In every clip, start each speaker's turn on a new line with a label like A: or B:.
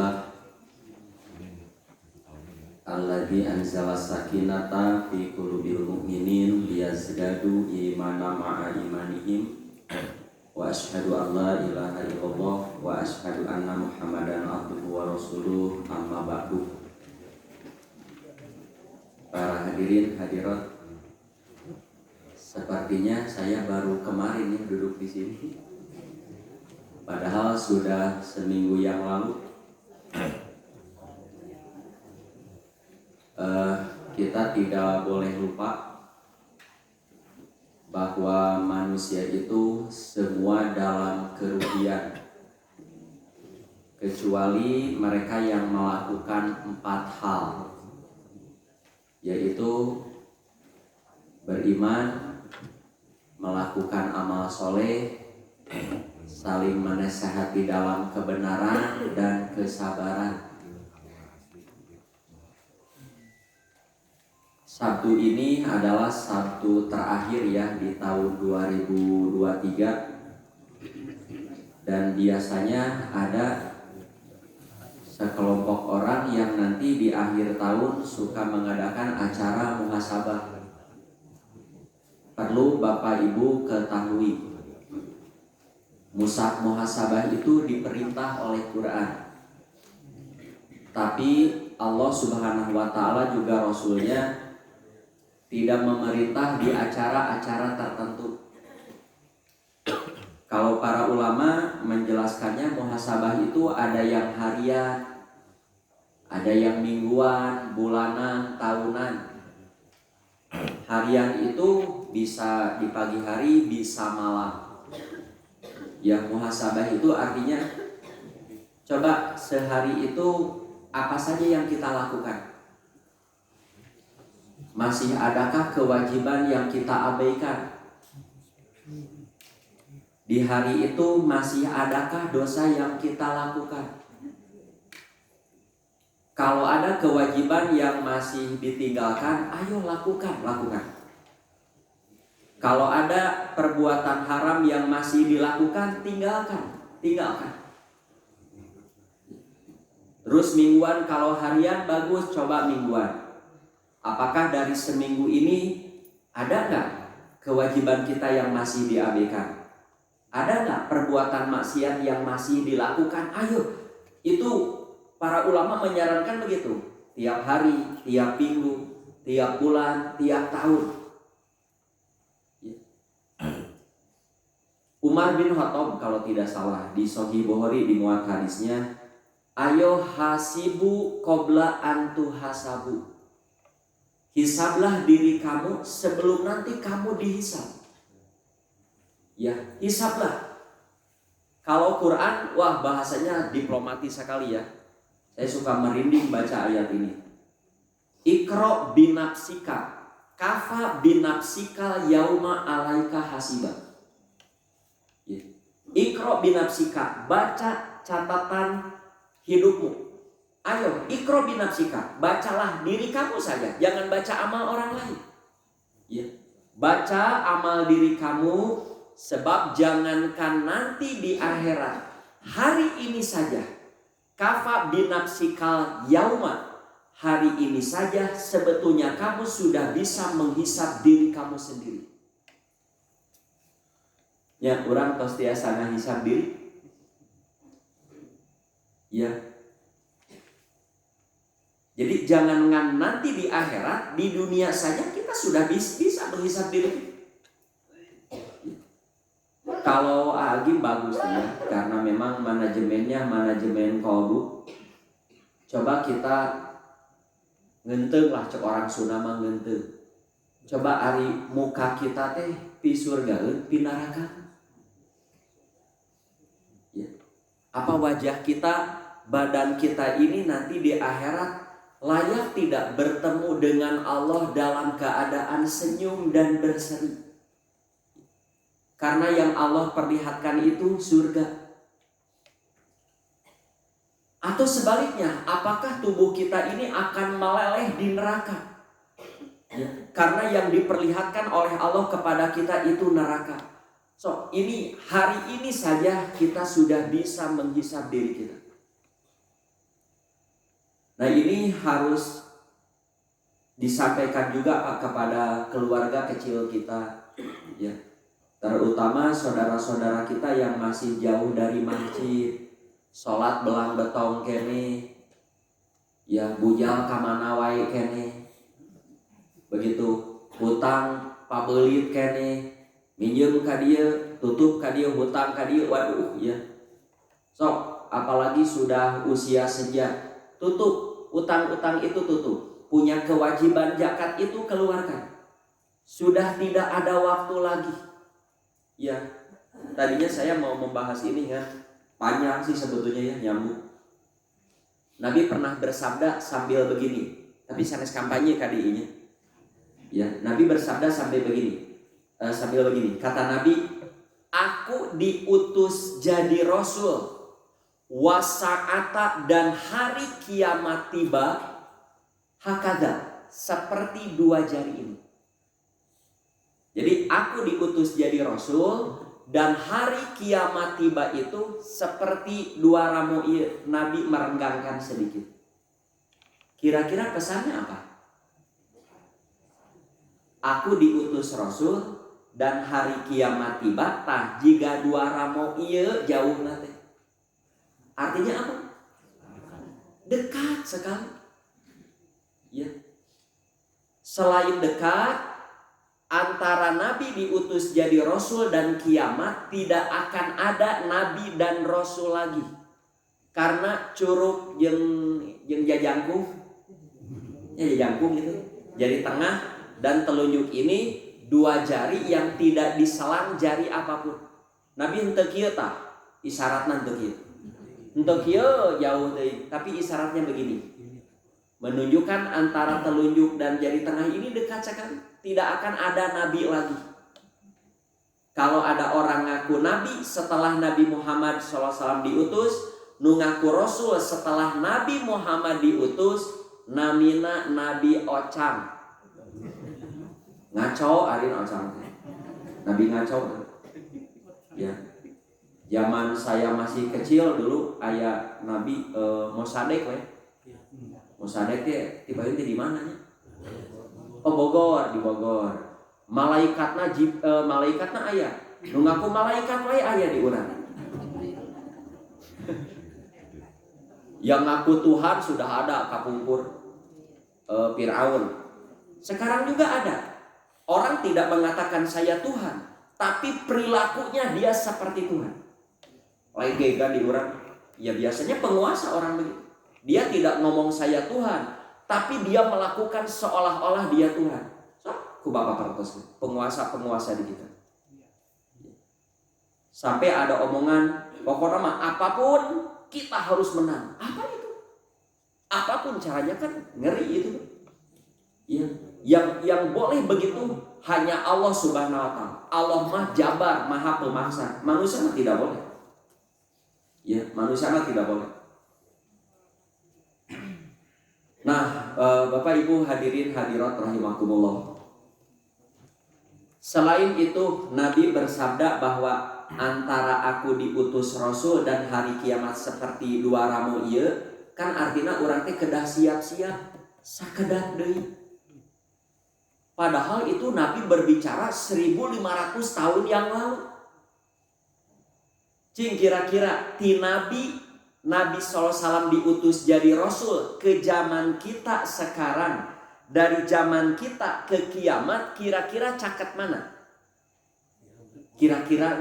A: Alhamdulillah alladzi anzala sakinata fi qulubil mu'minin liyazdadu imanan ma'a imanihim wa asyhadu an la ilaha illallah wa asyhadu anna Muhammadan abduhu wa rasuluh amma ba'du. Para hadirin hadirat, sepertinya saya baru kemarin duduk di sini. Padahal sudah seminggu yang lalu. Kita tidak boleh lupa bahwa manusia itu semua dalam kerugian, kecuali mereka yang melakukan 4 hal, yaitu beriman, melakukan amal soleh, saling menasehati dalam kebenaran, dan kesabaran. Sabtu ini adalah Sabtu terakhir di tahun 2023, dan biasanya ada sekelompok orang yang nanti di akhir tahun suka mengadakan acara muhasabah. Perlu Bapak Ibu ketahui, muhasabah itu diperintah oleh Quran, tapi Allah Subhanahu wa Ta'ala juga Rasulnya tidak memerintah di acara-acara tertentu. Kalau para ulama menjelaskannya, muhasabah itu ada yang harian, ada yang mingguan, bulanan, tahunan. Harian itu bisa di pagi hari, bisa malam. Yang muhasabah itu artinya, coba sehari itu apa saja yang kita lakukan? Masih adakah kewajiban yang kita abaikan? Di hari itu masih adakah dosa yang kita lakukan? Kalau ada kewajiban yang masih ditinggalkan, ayo lakukan. Kalau ada perbuatan haram yang masih dilakukan, tinggalkan. Terus mingguan, kalau harian bagus, coba mingguan. Apakah dari seminggu ini ada nggak kewajiban kita yang masih diabaikan? Ada nggak perbuatan maksiat yang masih dilakukan? Ayo, itu para ulama menyarankan begitu. Tiap hari, tiap minggu, tiap bulan, tiap tahun. Umar bin Khattab kalau tidak salah di Sahih Bukhari dimuat hadisnya, ayo hasibu qabla antu hasabu. Hisablah diri kamu sebelum nanti kamu dihisab. Ya, hisablah. Kalau Quran, wah bahasanya diplomatis sekali ya. Saya suka merinding baca ayat ini. Iqra binafsika, kafa binafsika yauma alaika hasiba. Ya. Iqra binafsika, baca catatan hidupmu. Ayo, ikro binafsika, bacalah diri kamu saja, jangan baca amal orang lain. Ya. Baca amal diri kamu, sebab jangankan nanti di akhirat, hari ini saja. Kafa binafsikal yauma, hari ini saja sebetulnya kamu sudah bisa menghisab diri kamu sendiri. Ya, orang pasti asana hisab diri. Ya. Jadi jangan nanti di akhirat, di dunia saja kita sudah bisa menghisab diri. Kalau Agim bagus ya, karena memang manajemennya manajemen kolbu. Coba kita ngenteng lah, cek orang Sunda mah ngenteng. Coba ari muka kita di surga, di neraka. Ya. Apa wajah kita, badan kita ini nanti di akhirat layak tidak bertemu dengan Allah dalam keadaan senyum dan berseri? Karena yang Allah perlihatkan itu surga. Atau sebaliknya, apakah tubuh kita ini akan meleleh di neraka? Ya, karena yang diperlihatkan oleh Allah kepada kita itu neraka. So, ini hari ini saja kita sudah bisa menghisab diri kita. Nah, ini harus disampaikan juga kepada keluarga kecil kita, ya. Terutama saudara-saudara kita yang masih jauh dari masjid, sholat belang betong kene, ya bujal kamana wae kene, begitu hutang pabelit kene, minjem ka dieu, tutup ka dieu, hutang ka dieu, waduh ya. Sok, apalagi sudah usia senja, tutup utang-utang itu, tutup. Punya kewajiban zakat itu keluarkan. Sudah tidak ada waktu lagi. Ya, tadinya saya mau membahas ini kan, panjang sih sebetulnya ya, nyambung. Nabi pernah bersabda sambil begini, tapi sanes kampanye kadinya. Ya, Nabi bersabda sambil begini, kata Nabi, aku diutus jadi Rasul, wasa'ata dan hari kiamat tiba, hakada seperti 2 jari ini. Jadi aku diutus jadi Rasul dan hari kiamat tiba itu seperti 2 ramu Nabi merenggangkan sedikit. Kira-kira pesannya apa? Aku diutus Rasul dan hari kiamat tiba tah jika 2 ramu jauh nanti. Artinya apa? Dekat sekali. Ya. Selain dekat, antara Nabi diutus jadi Rasul dan kiamat tidak akan ada Nabi dan Rasul lagi. Karena curug yang jajangkung, ya jajangkung gitu, jari tengah dan telunjuk ini 2 jari yang tidak diselang jari apapun. Nabi henteu kieu tah, isyaratna henteu kieu. Henteu kieu jauh deui, tapi isyaratnya begini. Menunjukkan antara telunjuk dan jari tengah ini dekat sekali. Tidak akan ada Nabi lagi. Kalau ada orang ngaku Nabi setelah Nabi Muhammad SAW diutus, nu ngaku Rasul setelah Nabi Muhammad diutus, namina Nabi Ocang. Ngaco arin Ocang. Nabi ngaco. Ya. Zaman saya masih kecil dulu aya Nabi Mosadek we. Mosadek teh tiba-tiba di mananya? Oh Bogor, di Bogor. Malaikatna aya. Nu ngaku malaikat wae aya di urang. Yang ngaku Tuhan sudah ada kapungkur Firaun. Sekarang juga ada. Orang tidak mengatakan saya Tuhan, tapi perilakunya dia seperti Tuhan. Lain gega di urang. Ya biasanya penguasa orang begitu. Dia tidak ngomong saya Tuhan, tapi dia melakukan seolah-olah dia Tuhan. So, ku bapak pertos penguasa di kita. Sampai ada omongan, pokoknya mah apapun kita harus menang. Apa itu? Apapun caranya kan ngeri itu. Ya, yang boleh begitu hanya Allah Subhanahu wa taala. Allah mah jabar, maha pemaksa. Manusia mah tidak boleh. Ya, manusia mah tidak boleh. Nah, Bapak Ibu hadirin hadirat rahimakumullah. Selain itu, Nabi bersabda bahwa antara aku diutus Rasul dan hari kiamat seperti 2 ramu ieu, kan artinya urang teh kedah siap-siap sakedat deui. Padahal itu Nabi berbicara 1500 tahun yang lalu. Cing kira-kira ti Nabi SAW diutus jadi Rasul ke zaman kita sekarang. Dari zaman kita ke kiamat kira-kira caket mana? Kira-kira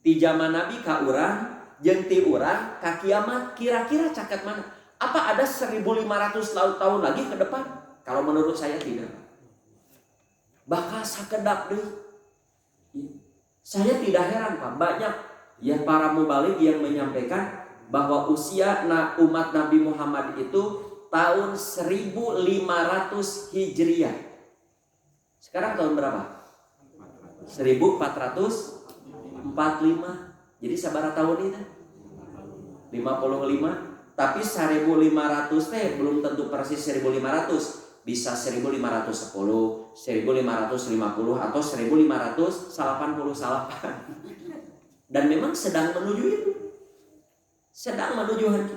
A: di zaman Nabi ka urang jeung ti urang ka kiamat kira-kira caket mana? Apa ada 1500 tahun lagi ke depan? Kalau menurut saya tidak. Bakal sakedak deui. Saya tidak heran Pak, banyak ya para mubaligh yang menyampaikan bahwa usia umat Nabi Muhammad itu tahun 1500 Hijriah. Sekarang tahun berapa? 1445. Jadi sabaraha tahun itu? 55. Tapi 1500 teh belum tentu persis 1500. Bisa 1510, 1550 atau 1588. Dan memang sedang menuju itu. Sedang menuju hari.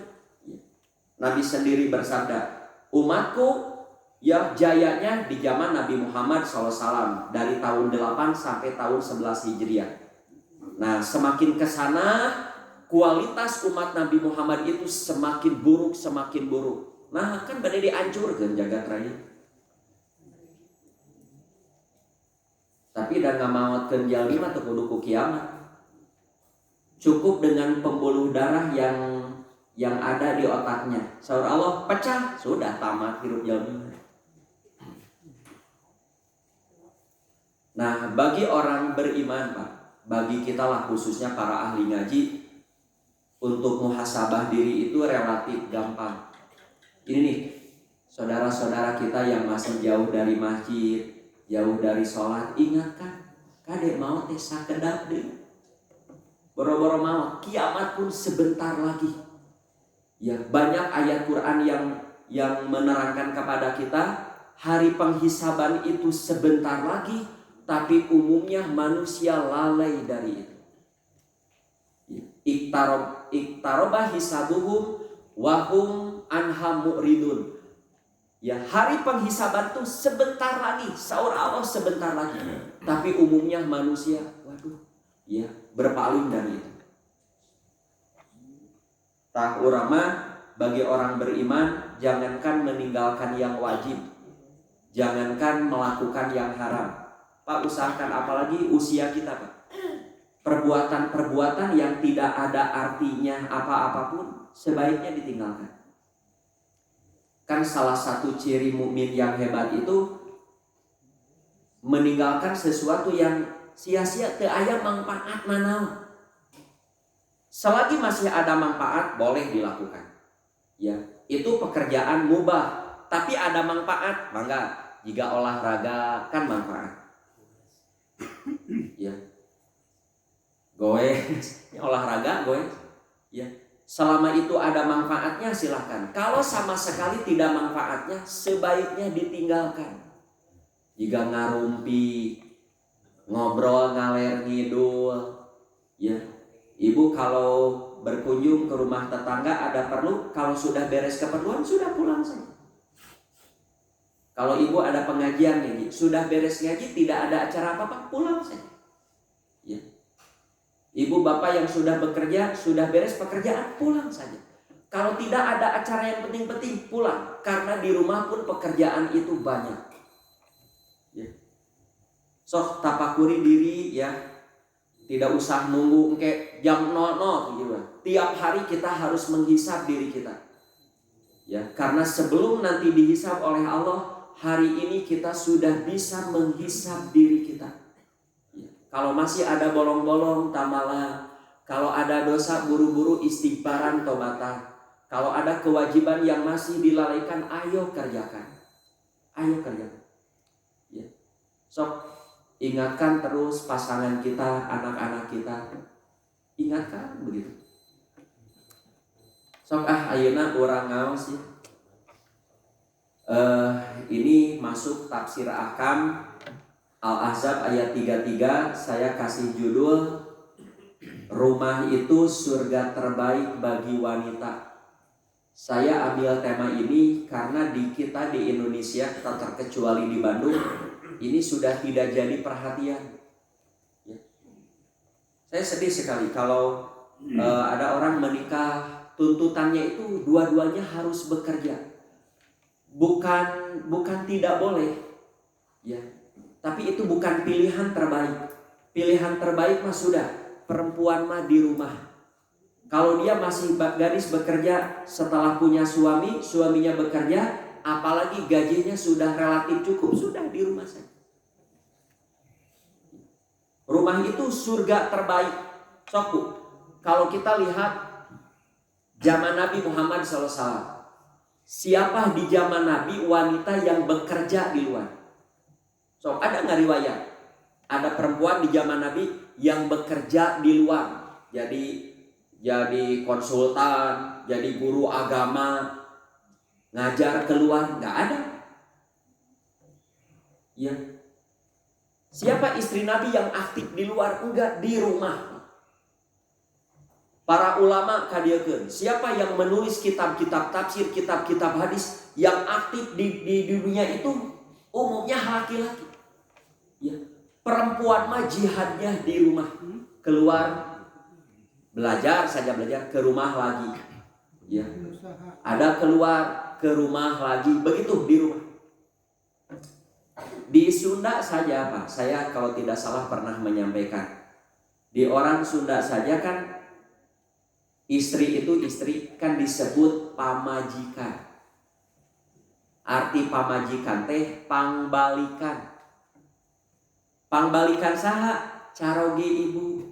A: Nabi sendiri bersabda, umatku ya jayanya di zaman Nabi Muhammad SAW dari tahun 8 sampai tahun 11 Hijriah. Nah, semakin ke sana kualitas umat Nabi Muhammad itu semakin buruk, semakin buruk. Nah, kan badai dihancurkan jagat raya. Tapi dah ngamautkeun jalmi mah teu kudu ku kiamat. Cukup dengan pembuluh darah yang ada di otaknya. Saur Allah pecah, sudah tamat hidup jalmi. Nah, bagi orang beriman, Pak, bagi kita lah khususnya para ahli ngaji, untuk muhasabah diri itu relatif gampang. Ini nih, saudara-saudara kita yang masih jauh dari masjid, jauh dari sholat, ingatkan, kadek mau teh sakedap deh. Boro-boro maut, kiamat pun sebentar lagi. Ya, banyak ayat Quran yang menerangkan kepada kita hari penghisaban itu sebentar lagi, tapi umumnya manusia lalai dari itu. Ya, iktarobah hisabuhum wahum anha mu'ridun. Ya, hari penghisaban itu sebentar lagi, saur Allah sebentar lagi. Tapi umumnya manusia, waduh, ya, berpaling dari itu. Tak urama bagi orang beriman, jangankan meninggalkan yang wajib, jangankan melakukan yang haram. Pak, usahakan apalagi usia kita, Pak. Perbuatan-perbuatan yang tidak ada artinya apa-apapun sebaiknya ditinggalkan. Kan salah satu ciri mukmin yang hebat itu meninggalkan sesuatu yang sia-sia, teu aya manfaat nanaon. Selagi masih ada manfaat boleh dilakukan. Ya, itu pekerjaan mubah, tapi ada manfaat, mangga. Jika olahraga kan manfaat. Ya. Goes, olahraga goes. Ya. Selama itu ada manfaatnya silahkan. Kalau sama sekali tidak manfaatnya, sebaiknya ditinggalkan. Jika ngarumpi, ngobrol ngaler ngidul, ya. Ibu kalau berkunjung ke rumah tetangga ada perlu, kalau sudah beres keperluan sudah pulang saja. Kalau ibu ada pengajian nih, sudah beres ngaji tidak ada acara apa-apa, pulang saja. Ya. Ibu bapak yang sudah bekerja, sudah beres pekerjaan, pulang saja. Kalau tidak ada acara yang penting-penting, pulang. Karena di rumah pun pekerjaan itu banyak. Ya. Sok tapakuri diri ya. Tidak usah nunggu kayak jam 00 gitu. Tiap hari kita harus menghisap diri kita. Ya, karena sebelum nanti dihisap oleh Allah, hari ini kita sudah bisa menghisap diri kita. Ya, kalau masih ada bolong-bolong, tamalah. Kalau ada dosa, buru-buru istighfaran, tobatan. Kalau ada kewajiban yang masih dilalaikan, ayo kerjakan. Ayo kerjakan. Ya. Sok ingatkan terus pasangan kita, anak-anak kita. Ingatkan begitu. Sok ayeuna urang ngaos ya. Ini masuk tafsir Ahkam Al-Ahzab ayat 33. Saya kasih judul Rumah itu surga terbaik bagi wanita. Saya ambil tema ini karena di kita di Indonesia, tak terkecuali di Bandung, ini sudah tidak jadi perhatian. Ya. Saya sedih sekali kalau ada orang menikah, tuntutannya itu dua-duanya harus bekerja. Bukan tidak boleh, ya. Tapi itu bukan pilihan terbaik. Pilihan terbaik mah sudah perempuan mah di rumah. Kalau dia masih gadis bekerja setelah punya suami, suaminya bekerja, apalagi gajinya sudah relatif cukup, sudah di rumah saja. Rumah itu surga terbaik. Soku, kalau kita lihat zaman Nabi Muhammad SAW, siapa di zaman Nabi wanita yang bekerja di luar? So, ada nggak riwayat? Ada perempuan di zaman Nabi yang bekerja di luar. Jadi konsultan, jadi guru agama, ngajar keluar, nggak ada. Ya. Siapa istri Nabi yang aktif di luar? Enggak, di rumah. Para ulama kadieukeun, siapa yang menulis kitab-kitab tafsir, kitab-kitab hadis yang aktif di dunia itu umumnya laki-laki. Ya. Perempuan mah jihadnya di rumah, keluar belajar saja, belajar ke rumah lagi. Ya. Ada keluar ke rumah lagi, begitu di rumah. Di Sunda saja Pak, saya kalau tidak salah pernah menyampaikan. Di orang Sunda saja kan istri itu kan disebut pamajikan. Arti pamajikan teh pangbalikan. Pangbalikan saha? Caroge ibu.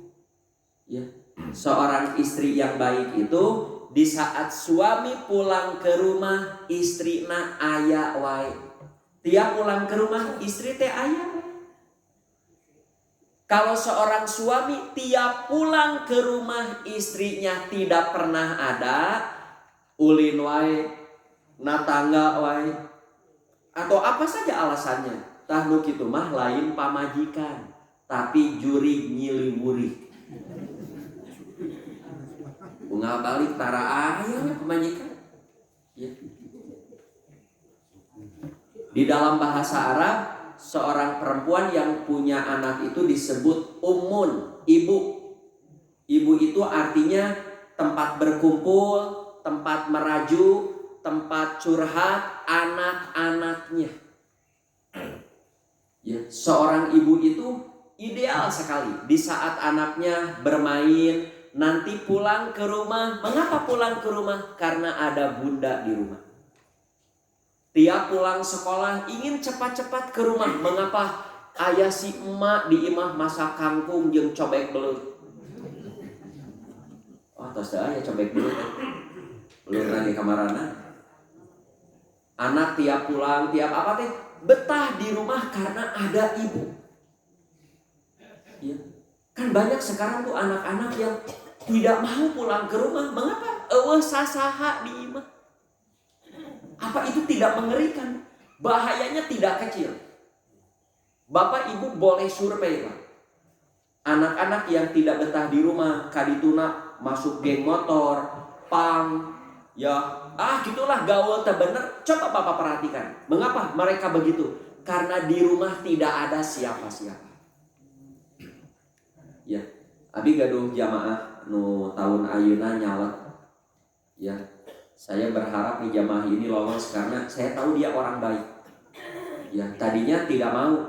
A: Ya. Seorang istri yang baik itu di saat suami pulang ke rumah istrina aya wae. Tiap pulang ke rumah istri teh aya. Kalau seorang suami tiap pulang ke rumah istrinya tidak pernah ada, ulin wae, natangga wae, atau apa saja alasannya, tah nu kitu mah lain pamajikan, tapi juri nyiliwuri. Bunga balik tara aya pamajikan. Ya. Di dalam bahasa Arab, seorang perempuan yang punya anak itu disebut ummun, ibu. Ibu itu artinya tempat berkumpul, tempat merajuk, tempat curhat anak-anaknya. Ya, seorang ibu itu ideal sekali di saat anaknya bermain, nanti pulang ke rumah. Mengapa pulang ke rumah? Karena ada bunda di rumah. Tiap pulang sekolah ingin cepat-cepat ke rumah. Mengapa? Ayah si emak di imah masak kangkung jeung cobek belut. Oh, tos dah ya cobek belut. Belut lagi kamarana. Anak tiap pulang, tiap apa teh betah di rumah karena ada ibu. Ya. Kan banyak sekarang tuh anak-anak yang tidak mau pulang ke rumah. Mengapa? Eueuh sasaha di imah. Apa itu tidak mengerikan? Bahayanya tidak kecil. Bapak ibu boleh survei Pak. Anak-anak yang tidak betah di rumah, kadituna masuk geng motor, pang, ya, gitulah gaul teu bener. Coba Bapak perhatikan. Mengapa mereka begitu? Karena di rumah tidak ada siapa-siapa. Ya, abi gaduh jamaah nu tahun ayeuna nyalek. Ya. Saya berharap nih jamaah ini lolos karena saya tahu dia orang baik. Ya, tadinya tidak mau.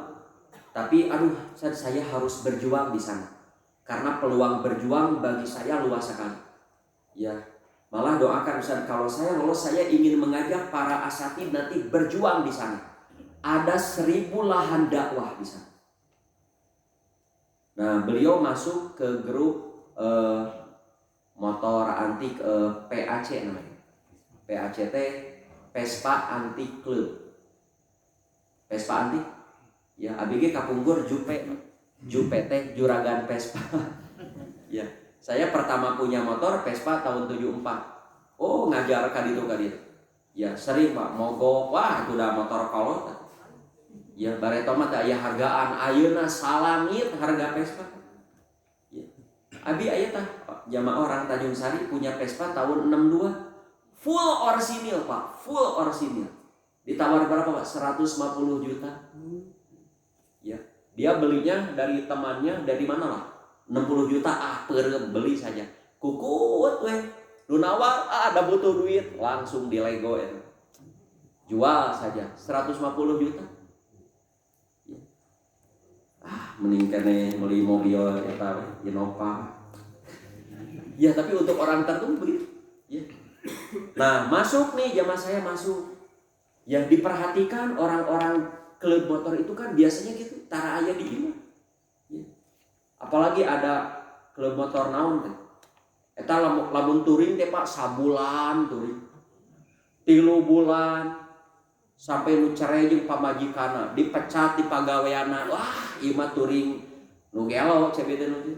A: Tapi saya harus berjuang di sana. Karena peluang berjuang bagi saya luas sekali. Ya, malah doakan Ustaz, kalau saya lolos saya ingin mengajak para asatid nanti berjuang di sana. Ada 1000 lahan dakwah di sana. Nah, beliau masuk ke grup motor antik PAC namanya. PACT, Vespa Antik Club. Vespa Antik? Ya, ABG Kapunggur Jupe teh juragan Vespa. Ya, saya pertama punya motor Vespa tahun 74. Oh, ngajar kaditu. Ya, sering Pak mogok. Wah, itu udah motor kolot. Ya, bareto mah teh aya hargaan ayeuna salangit harga Vespa. Ya. Abi aya tah jamaah orang Tanjung Sari punya Vespa tahun 62. Full orsinil Pak, full orsinil. Ditawar berapa Pak? 150 juta. Ya, dia belinya dari temannya, dari mana lah? 60 juta, perem beli saja. Kukut weh. Nu nawar, ada butuh duit, langsung di Lego itu. Jual saja 150 juta. Ya. Mending kene beli mobil eta Innova. Ya, tapi untuk orang tertentu begitu. Ya. Nah, masuk nih jamaah saya masuk. Yang diperhatikan orang-orang klub motor itu kan biasanya gitu, tara aya di imah. Ya. Apalagi ada klub motor naon teh. Eta lamun touring teh Pak sabulan touring. 3 bulan sampai nu cerai jeung pamajikanna, dipecat di pagaweana. Wah, ieu mah touring nu gelo CBD nu.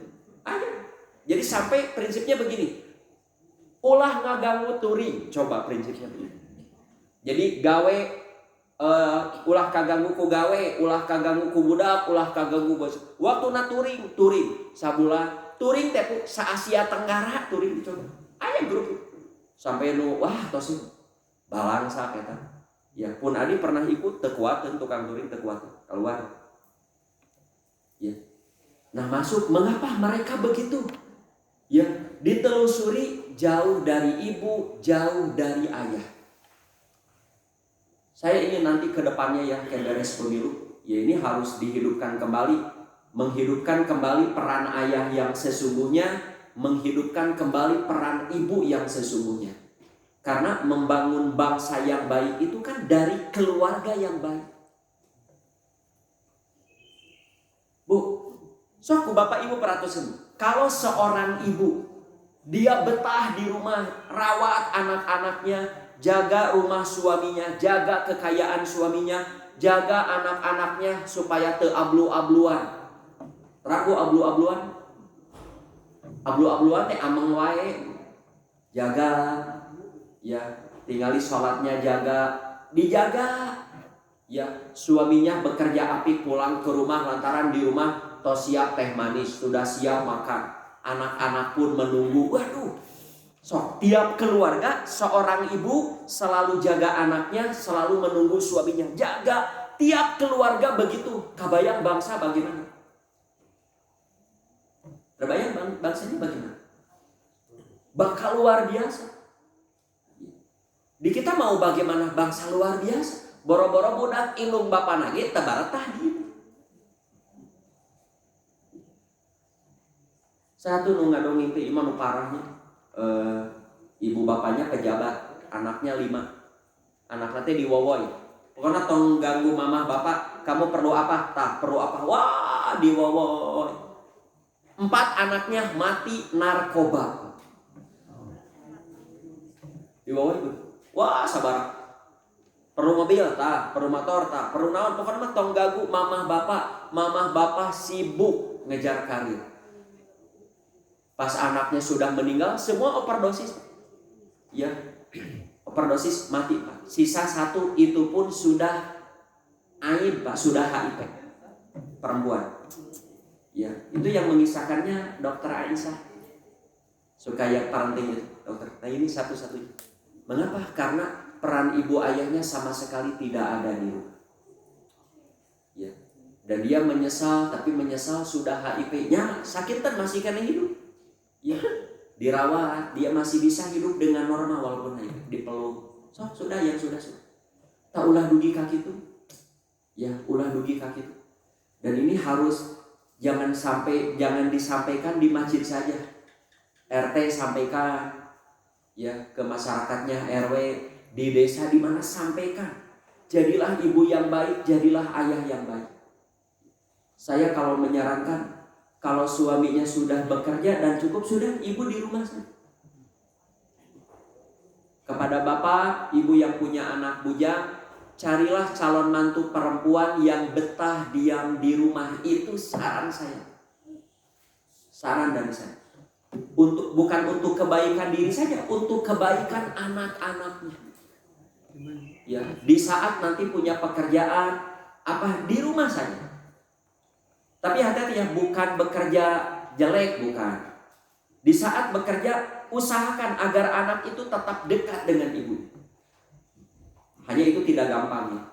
A: Jadi sampai prinsipnya begini. Ulah ngaganggu touring, coba prinsipnya begini. Jadi gawe ulah kaganggu ku gawe, ulah kaganggu ku budak, ulah kaganggu bos. Waktu na touring sabulan touring teh sa Asia Tenggara touring dicoba. Aya grup sampai nu wah tos balangsa eta. Ya pun Adi pernah ikut teu kuateun tukang touring teu kuat keluar. Ya. Nah masuk mengapa mereka begitu? Ya ditelusuri jauh dari ibu, jauh dari ayah. Saya ingin nanti ke depannya ya beres pemilu, ya ini harus dihidupkan kembali, menghidupkan kembali peran ayah yang sesungguhnya, menghidupkan kembali peran ibu yang sesungguhnya. Karena membangun bangsa yang baik itu kan dari keluarga yang baik. Bu, sok Bapak Ibu perhatikan. Kalau seorang ibu, dia betah di rumah, rawat anak-anaknya, jaga rumah suaminya, jaga kekayaan suaminya, jaga anak-anaknya supaya teu ablu-abluan. Ragu ablu-abluan? Ablu-abluan teh ameng wae. Jaga, ya, tinggali sholatnya jaga, dijaga. Ya, suaminya bekerja apik pulang ke rumah lantaran di rumah tos siap teh manis, sudah siap makan. Anak-anak pun menunggu. Waduh. So, tiap keluarga seorang ibu selalu jaga anaknya, selalu menunggu suaminya. Jaga tiap keluarga begitu. Kabayang bangsa bagaimana? Terbayang bangsanya bagaimana? Bakal luar biasa. Di kita mau bagaimana bangsa luar biasa? Boro-boro budak indung bapana ge teu baretah di. Satu nu ngadong ngimpi imam nu parahnya. Ibu bapaknya pejabat, anaknya 5. Anaknya teh diwowoy. Pokoknya tong ganggu mama bapak, kamu perlu apa? Tak perlu apa? Wah, diwowoy. 4 anaknya mati narkoba. Diwowoy. Wah, sabar. Perlu mobil, tak, perlu motor, tak, perlu naon, pokoknya mah tong ganggu mamah bapak sibuk ngejar karir. Pas anaknya sudah meninggal, semua overdosis. Ya, overdosis mati, Pak. Sisa 1 itu pun sudah aib, Pak, sudah HIV. Perempuan. Ya, itu yang mengisahkannya Dokter Aisyah. Suka yang parenting itu, dokter. Nah ini satu-satunya. Mengapa? Karena peran ibu ayahnya sama sekali tidak ada di rumah. Ya. Dan dia menyesal, tapi menyesal sudah HIV-nya, sakit kan masih kena hidup. Ya, dirawat, dia masih bisa hidup dengan normal walaupun HIV, dipeluk. So, sudah. Tak ulah dugi kaki itu. Ya, ulah dugi kaki itu. Dan ini harus jangan disampaikan di masjid saja. RT sampaikan ya ke masyarakatnya, RW di desa di mana sampaikan. Jadilah ibu yang baik, jadilah ayah yang baik. Saya kalau menyarankan, kalau suaminya sudah bekerja dan cukup, sudah ibu di rumah saja. Kepada bapak, ibu yang punya anak bujang, carilah calon mantu perempuan yang betah diam di rumah. Itu saran saya. Saran dari saya. Bukan untuk kebaikan diri saja, untuk kebaikan anak-anaknya. Ya, di saat nanti punya pekerjaan di rumah saja. Tapi hati-hati ya, bukan bekerja jelek, bukan. Di saat bekerja, usahakan agar anak itu tetap dekat dengan ibu. Hanya itu tidak gampang ya.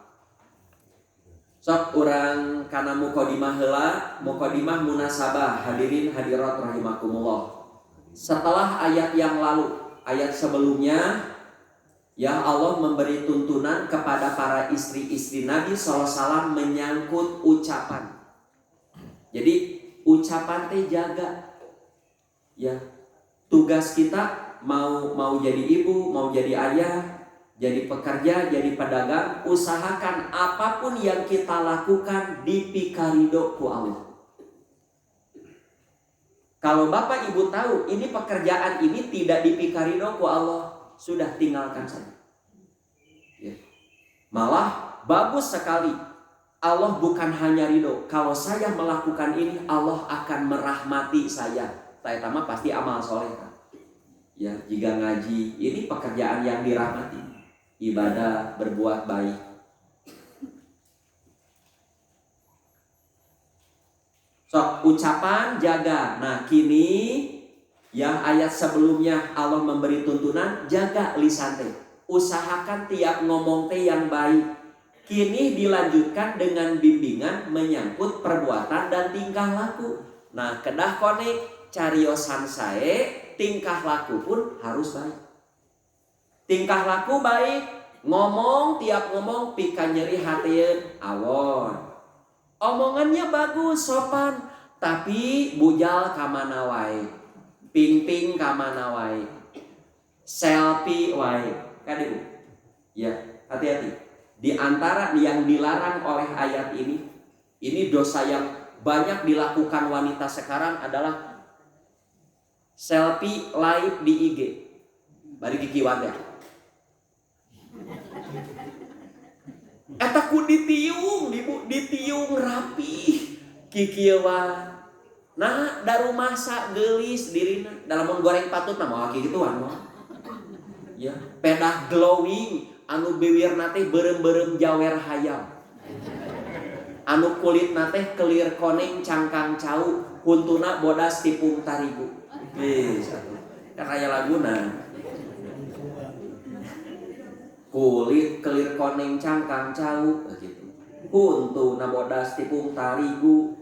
A: Sok urang kana mukodimah heula, mukodimah munasabah, hadirin hadirat rahimakumullah. Setelah ayat yang lalu, ayat sebelumnya, ya Allah memberi tuntunan kepada para istri-istri Nabi SAW menyangkut ucapan. Jadi ucapan teh jaga. Ya, tugas kita mau jadi ibu, mau jadi ayah, jadi pekerja, jadi pedagang, usahakan apapun yang kita lakukan dipikarido ku Allah. Kalau bapak ibu tahu ini pekerjaan ini tidak dipikarido ku Allah, sudah tinggalkan saja. Ya. Malah bagus sekali. Allah bukan hanya ridho. Kalau saya melakukan ini, Allah akan merahmati saya. Saya tama pasti amal soleh. Ya, jika ngaji, ini pekerjaan yang dirahmati. Ibadah, berbuat baik. Sok ucapan jaga. Nah kini yang ayat sebelumnya Allah memberi tuntunan jaga lisan teh. Usahakan tiap ngomong teh yang baik. Kini dilanjutkan dengan bimbingan menyangkut perbuatan dan tingkah laku. Nah kedah konek cariosan sae tingkah laku pun harus baik. Tingkah laku baik, ngomong tiap ngomong pika nyeri hatieun awon. Omongannya bagus, sopan, tapi bujal kamana wae, ping-ping kamana wae, selfie wae, kadieu. Ya, hati-hati. Di antara yang dilarang oleh ayat ini dosa yang banyak dilakukan wanita sekarang adalah selfie live di IG. Bari kikiwat ya. Eta ku ditiung rapi kikieuan. Nah, da rumah sak geulis dirina. Dalam goreng patut mah moal kituan mah. Ya, pedah glowing anu bibirna teh beureum-beureum jawer hayam. Anu kulitna teh kelir koneng cangkang cau, huntuna bodas tipung tarigu. Geus atuh. Da kaya laguna. Kulit kelir koneng cangkang cau begitu. Huntu nabodas tipung tarigu.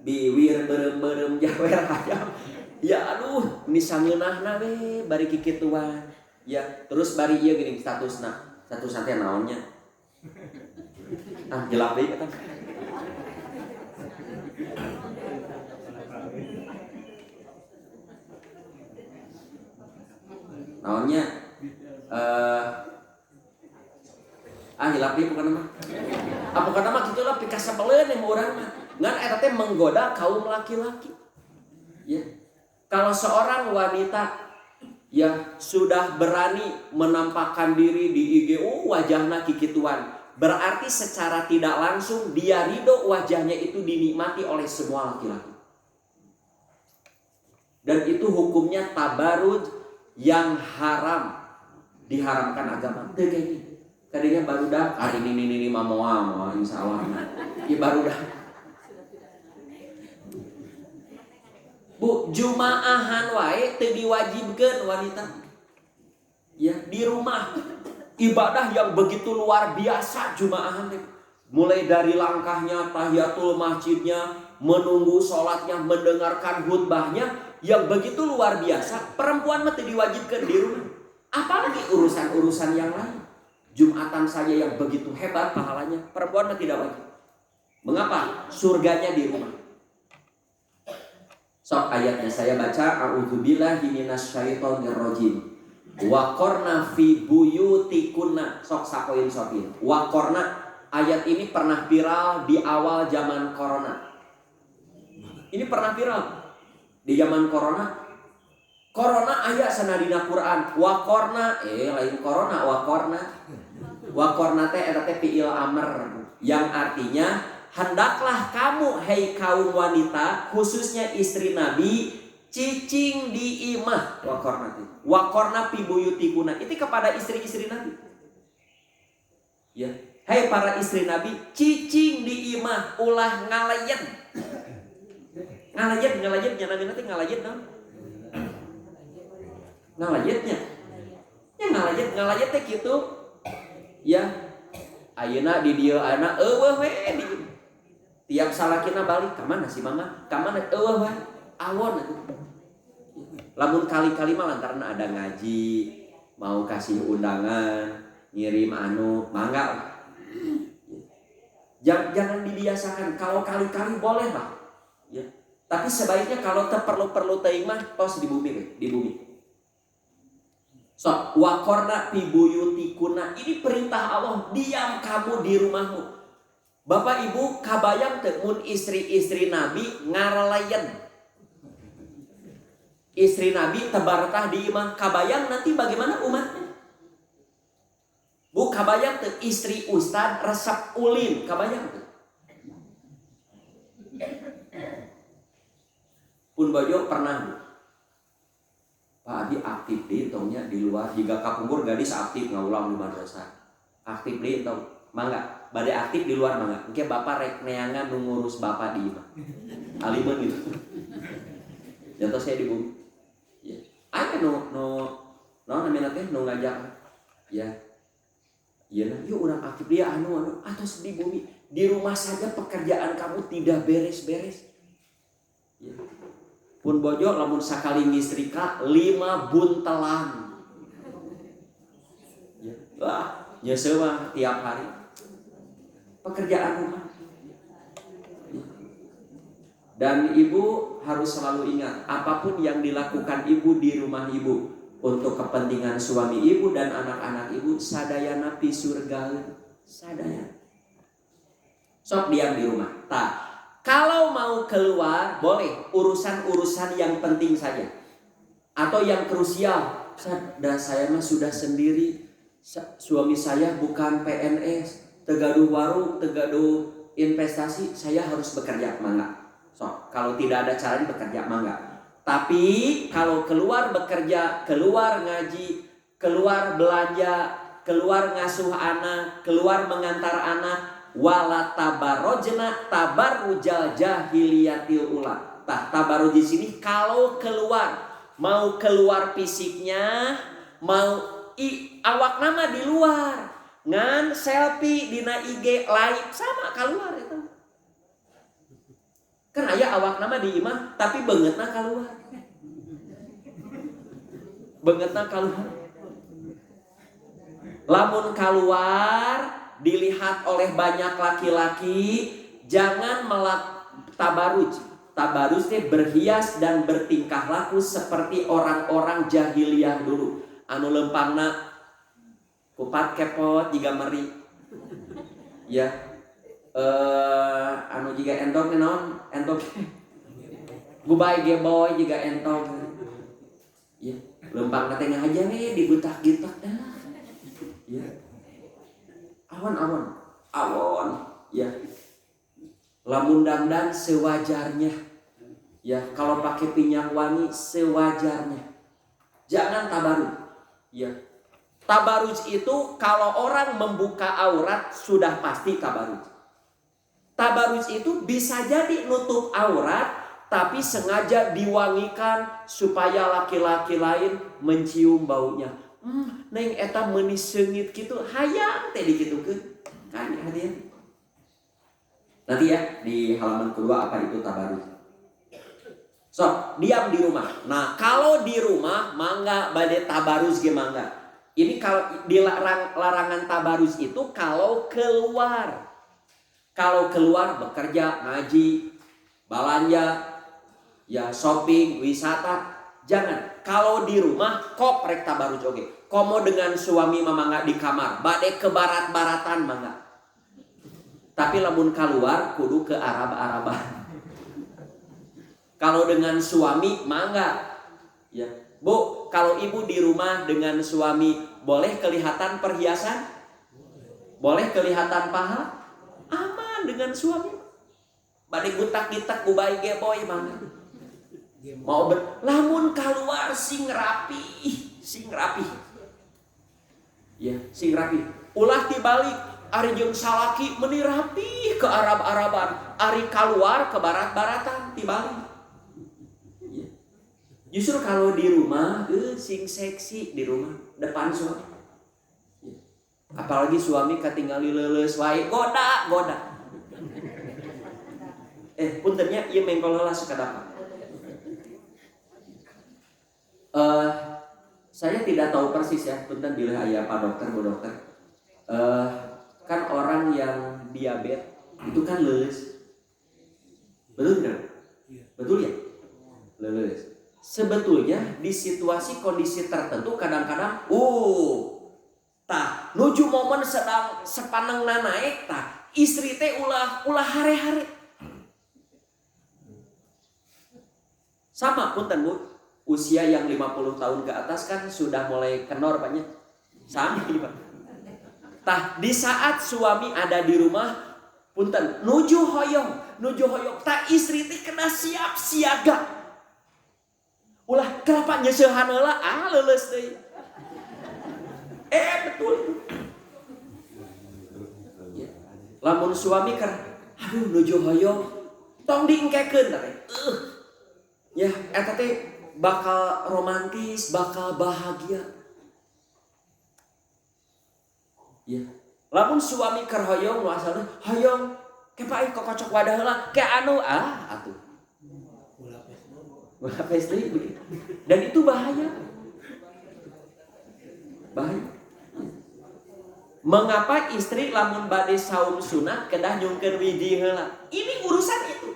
A: Biwir beureum-beureum jawer hayam. Ya aduh, ini sangeunahna we bari kikituan. Ya, terus bari ieu geuning statusna. Statusna teh naonnya? Ah, jelap deui eta. Naonnya? Hilap deui pokona mah. Pokona mah kitu lah pika sabeleun mah urang mah. Ngan eta teh menggoda kaum laki-laki. Ya. Kalau seorang wanita ya sudah berani menampakkan diri di IG, wajahnya kikituan, berarti secara tidak langsung dia ridho wajahnya itu dinikmati oleh semua laki-laki. Dan itu hukumnya tabaruj yang haram, diharamkan agama. Teu gini. Kadinya barudak, ini moal insyaallah. Ieu barudak. Bu, jumaahan wae teu diwajibkeun wanita. Ya, di rumah ibadah yang begitu luar biasa jumaahan teh. Mulai dari langkahnya, tahiyatul masjidnya, menunggu sholatnya, mendengarkan khutbahnya yang begitu luar biasa. Perempuan mah teu diwajibkeun di rumah. Apalagi urusan-urusan yang lain. Jumatan saja yang begitu hebat pahalanya, perempuan mah tidak wajib. Mengapa? Surganya di rumah. Sok ayatnya saya baca, a'udzubillahi minasyaitonir rajim. Wa qarna fi buyutikunna. Sok sakoin sokin. Wa qarna, ayat ini pernah viral di awal zaman corona. Ini pernah viral di zaman corona. Corona ayat sanadina Quran. Wa qarna, lain corona, wa qarna. Wa qarna teh eta teh fi'il amr yang artinya hendaklah kamu hai kaum wanita khususnya istri Nabi cicing di imah. Wa qarna teh. Wa qarna fi buyutikuna. Itu kepada istri-istri Nabi. Ya, hai para istri Nabi cicing di imah ulah ngalayen. Ngalayen nya Nabi nanti ngalayen naon? Ngalayennya. Ya ngalayen teh kitu. Ya, ayeuna di dieu ayeuna eueuh we di. Tiap salakina balik ka mana si mama? Ka mana eueuh we? Awon atuh. Lamun kali-kali mah lantaran ada ngaji, mau kasih undangan, ngirim mangga. Jangan dibiasakan. Kalau kali-kali boleh lah. Ya. Tapi sebaiknya kalau perlu teuing mah tos di bumi. So, wa qarna fi buyutikuna. Ini perintah Allah, diam kamu di rumahmu. Bapak Ibu kabayang teu mun istri-istri Nabi ngaralayan. Istri Nabi tabarakah di imah, kabayang nanti bagaimana umatnya? Bu, kabayang teu istri ustad resep ulin, kabayang teu? Pun Bojo pernah Pak Adi aktif di tongnya di luar hingga kapungkur gadis aktif ngaulang di madrasah aktif di tong mangga bade aktif di luar mangga engke bapak rek neangan nu ngurus bapak di imah aliman gitu jatuh saya di bumi ya aya no namina teh nu ngajak ya iya yuk orang aktif dia anu atau di bumi di rumah saja pekerjaan kamu tidak beres-beres ya. Pun bojo lamun sakali ngistrika 5 buntelan ya. Wah nyesel mah tiap hari pekerjaan rumah ya. Dan ibu harus selalu ingat apapun yang dilakukan ibu di rumah ibu untuk kepentingan suami ibu dan anak-anak ibu sadayana pi surga sadayana sok diam di rumah. Kalau mau keluar boleh urusan-urusan yang penting saja atau yang krusial. Saya mah sudah sendiri, suami saya bukan PNS, tegaduh warung, tegaduh investasi, saya harus bekerja mangga. So kalau tidak ada caranya bekerja mangga. Tapi kalau keluar bekerja, keluar ngaji, keluar belanja, keluar ngasuh anak, keluar mengantar anak, wala tabarrojna tabarrujal jahiliyatil ula. Tabarruj di sini kalau keluar, mau keluar fisiknya, mau awak nama di luar, ngan selfie dina IG live sama keluar itu. Kan aya awak nama di imah tapi beungeutna keluar. Beungeutna keluar. Lamun keluar dilihat oleh banyak laki-laki, jangan tabaruj. Tabaruj itu berhias dan bertingkah laku seperti orang-orang jahiliyah dulu. Anu lempangna kupat kepot jiga meri. Ya. Anu jiga entok naon? Entok. Gubay geboy jiga entok. Ya, lempangna teh aja nih dibutak-gitak dah. Ya. Awon ya. Lamun dandan sewajarnya ya, kalau pakai minyak wangi sewajarnya, jangan tabaruj ya. Tabaruj itu kalau orang membuka aurat sudah pasti tabaruj. Tabaruj itu bisa jadi nutup aurat tapi sengaja diwangikan supaya laki-laki lain mencium baunya. Neng eta meuni seungit kitu hayang teh dikitukeun kan hadirin. Nanti ya di halaman kedua apa itu tabaruj. So, diam di rumah. Nah, kalau di rumah mangga bade tabaruj ge mangga. Ini kalau dilarang larangan tabaruj itu kalau keluar. Kalau keluar bekerja, ngaji, belanja, ya shopping, wisata, jangan. Kalau di rumah kok rek tabaruj oge. Komo dengan suami mangga di kamar, bade ke barat-baratan mangga. Tapi lamun keluar kudu ke Arab-Araban. Kalau dengan suami mangga. Ya, Bu, kalau ibu di rumah dengan suami boleh kelihatan perhiasan? Boleh kelihatan paha? Aman dengan suami. Bade gutak-gitak ubay geboy mangga. Mau lamun keluar sing rapi. Ya, sing rapi. Ulah dibalik, ari jeung salaki meuni rapi ke Arab-Araban, ari keluar ke barat-baratan dibalik. Ya. Justru kalau di rumah, sing seksi di rumah depan suami. Ya. Apalagi suami katingali leuleus wae, goda. Puntennya ieu mengkol heula sakadapat. Saya tidak tahu persis ya, punten bila aya Pak Dokter, Bu Dokter. Kan orang yang diabetes itu kan leles. Betul tidak? Betul ya? Leles. Sebetulnya di situasi kondisi tertentu kadang-kadang nuju momen sedang sepanengna naik istri teh ulah hare-hare. Sama punten Bu, usia yang 50 tahun ke atas kan sudah mulai kenor banyak. Sama Pak. Di saat suami ada di rumah, punten nuju hoyong, istri teh kena siap siaga. Ulah kenapa nyeusehan heula leuleus deui. Betul. Lamun suami kan, aduh nuju hoyong, tong diengkekeun teh. Ya, eta teh bakal romantis, bakal bahagia. Ya. Lamun suami keur hoyong nu asalna hoyong kepae kok kocok wadah heula ke anu atuh. Ulah pestri begitu. Dan itu bahaya. Bahaya. Mengapa istri lamun bade saum sunat kedah nyungkeun widi heula? Ini urusan itu.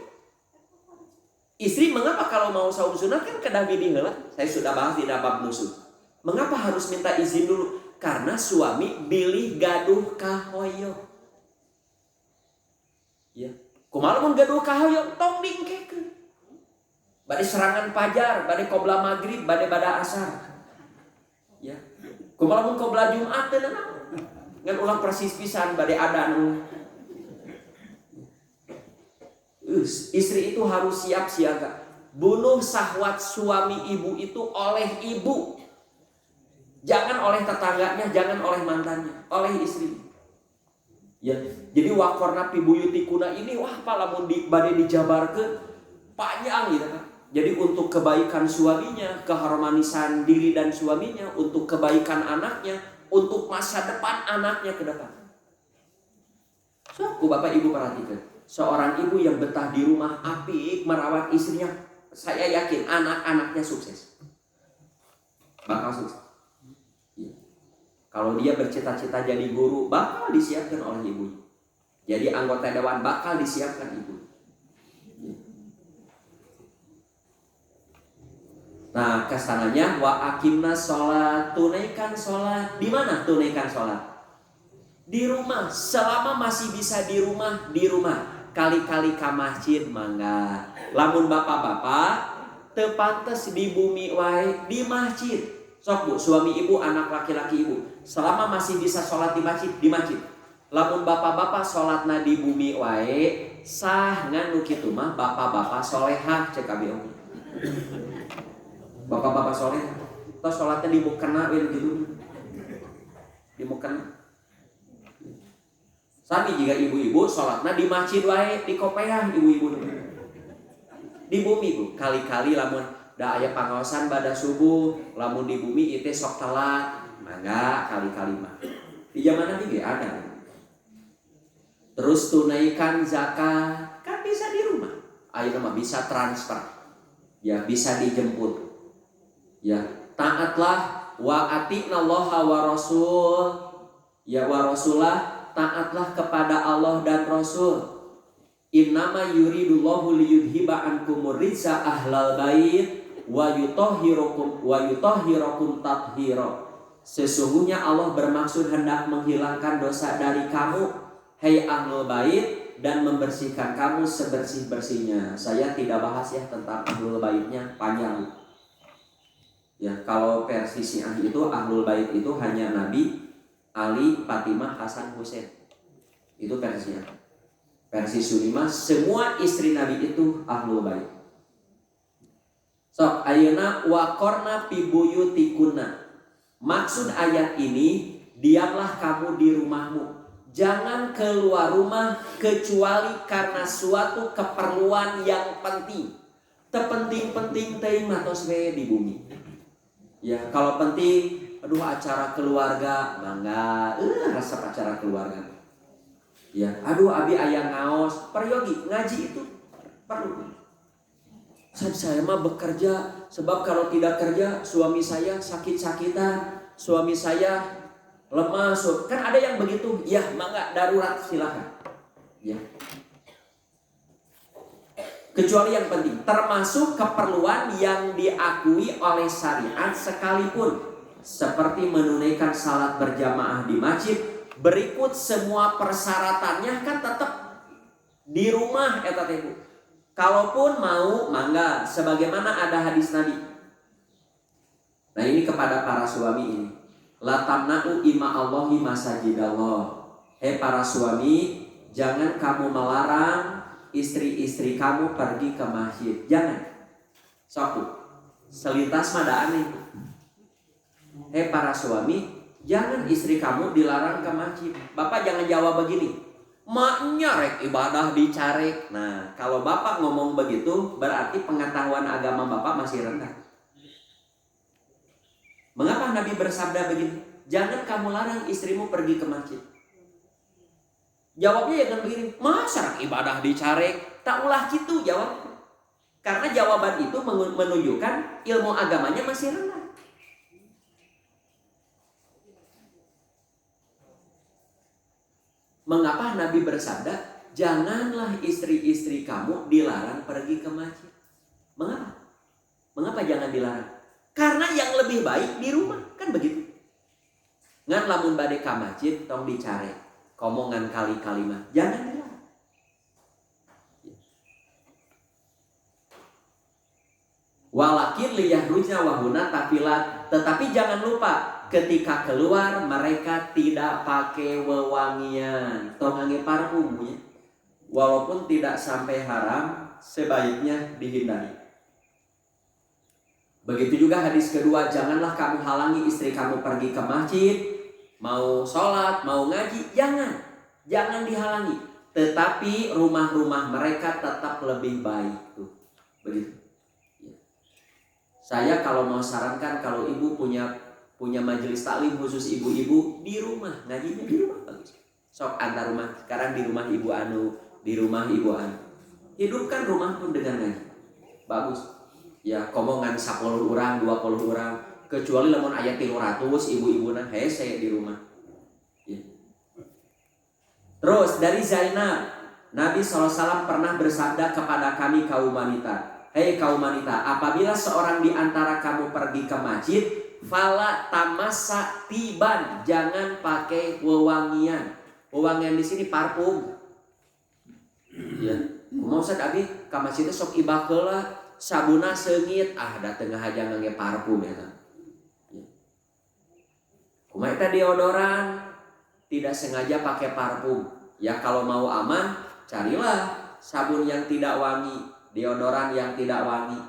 A: Istri mengapa kalau mau saum sunat kan kedah widi heula? Saya sudah bahas di bab nusuk. Mengapa harus minta izin dulu? Karena suami bilih gaduh kahoyong. Ya. Kumaha mun gaduh kahoyong tong diengkekeun. Bade serangan fajar, bade qobla maghrib, bade bada asar. Ya. Kumaha mun qobla Jumat teh naon? Ngan ulah persis pisan bade adan. Istri itu harus siap siaga. Bunuh syahwat suami ibu itu oleh ibu. Jangan oleh tetangganya, jangan oleh mantannya, oleh istri. Ya, jadi wakorna pi buyutikuna ini wah palamun bade dijabarkeun panjang gitu kan. Jadi untuk kebaikan suaminya, keharmonisan diri dan suaminya, untuk kebaikan anaknya, untuk masa depan anaknya ke depan. So, Bapak Ibu perhatikan, seorang ibu yang betah di rumah apik merawat istrinya, saya yakin anak-anaknya sukses. Bakal sukses. Ya. Kalau dia bercita-cita jadi guru, bakal disiapkan oleh ibunya. Jadi anggota dewan bakal disiapkan ibu. Nah, kesananya wa aqimna sholat, tunaikan sholat. Di mana tunaikan sholat? Di rumah. Selama masih bisa di rumah, di rumah. Kali-kali ka masjid mangga. Lamun bapak-bapak teu pantes di bumi wae di masjid. Sok Bu, suami ibu, anak laki-laki ibu. Selama masih bisa sholat di masjid, di masjid. Lamun bapak-bapak sholatna di bumi wae, sah ngan nu kitu mah bapak-bapak solehah cek abi. Bapak-bapak soleh, tos sholatnya di mukena gitu, di mukena. Sami jika ibu-ibu sholatnya di masjid wae, di kopeah ibu-ibu. Di bumi Bu, kali-kali lamun da aya pangaosan bada subuh, lamun di bumi itu sok telat, mangga kali-kali mah. Di zaman Nabi ge ada. Terus tunaikan zakat, kan bisa di rumah. Ayeuna mah bisa transfer. Ya, bisa dijemput. Ya, taatlah wa ati'nallaha wa rasul. Ya wa rasulah, taatlah kepada Allah dan Rasul. Innama yuridullahu liyudhiba ankumur rijsa ahlal bait wa yutahhirakum tathira. Sesungguhnya Allah bermaksud hendak menghilangkan dosa dari kamu, hai ahlul bait, dan membersihkan kamu sebersih-bersihnya. Saya tidak bahas ya tentang ahlul baitnya, panjang. Ya, kalau versi Syiah itu ahlul bait itu hanya Nabi, Ali, Fatimah, Hasan, Husain. Itu versinya. Versi Sunni mah semua istri Nabi itu ahlul bait. So, ayeuna waqorna fi buyutikunna. Maksud ayat ini, diamlah kamu di rumahmu. Jangan keluar rumah kecuali karena suatu keperluan yang penting. Tepenting-penting teh mah tos we di bumi. Ya, kalau penting, aduh acara keluarga, mangga, resep acara keluarga. Ya, aduh abi aya ngaos, peryogi ngaji itu perlu. Saya mah bekerja, sebab kalau tidak kerja suami saya sakit-sakitan, suami saya lemah, kan ada yang begitu. Ya, mangga darurat silakan. Ya. Kecuali yang penting, termasuk keperluan yang diakui oleh syariat sekalipun, seperti menunaikan salat berjamaah di masjid. Berikut semua persyaratannya kan tetap di rumah eta teh Bu. Kalaupun mau mangga, sebagaimana ada hadis Nabi. Nah ini kepada para suami ini, la tamna'u ima Allahi masajidallah. Para suami, jangan kamu melarang istri-istri kamu pergi ke masjid. Jangan. Satu, selintas mada aneh. Para suami, jangan istri kamu dilarang ke masjid. Bapak jangan jawab begini, maknya rek ibadah dicarek. Nah, kalau bapak ngomong begitu, berarti pengetahuan agama bapak masih rendah. Mengapa Nabi bersabda begini? Jangan kamu larang istrimu pergi ke masjid. Jawabnya jangan begini, masa rek ibadah dicarek? Tak ulah gitu jawab. Karena jawaban itu menunjukkan ilmu agamanya masih rendah. Mengapa Nabi bersabda, janganlah istri-istri kamu dilarang pergi ke masjid? Mengapa? Mengapa jangan dilarang? Karena yang lebih baik di rumah, kan begitu. Ngan lamun bade ka masjid tong dicare, komongan kali-kali mah jangan dilarang. Walakin liyahrujna wahuna tafilat, tetapi jangan lupa ketika keluar mereka tidak pakai wewangian, tong ngangge parfum ya. Walaupun tidak sampai haram, sebaiknya dihindari. Begitu juga hadis kedua, janganlah kamu halangi istri kamu pergi ke masjid, mau sholat, mau ngaji, jangan dihalangi. Tetapi rumah-rumah mereka tetap lebih baik tuh, begitu. Saya kalau mau sarankan, kalau ibu punya majelis taklim khusus ibu-ibu di rumah, ngajinya di rumah bagus. Sok antar rumah, sekarang di rumah ibu anu, di rumah ibu anu. Hidupkan rumah pun dengan ngaji, bagus. Ya komongan 10 orang, 20 orang, kecuali lamun ayat 300 ibu-ibu nah hese di rumah. Ya. Terus dari Zainab, Nabi SAW pernah bersabda kepada kami kaum wanita, hei kaum wanita, apabila seorang di antara kamu pergi ke masjid, fala tamassa tiban, jangan pakai wewangian. Wewangian di sini parfum. Ya, kumaha Ustaz abi ka masjid teh sok ibah heula, sabuna seungit, dateng aja ngangge parfum eta. Ya. Kumaha eta deodoran, tidak sengaja pakai parfum. Ya kalau mau aman, carilah sabun yang tidak wangi, deodoran yang tidak wangi.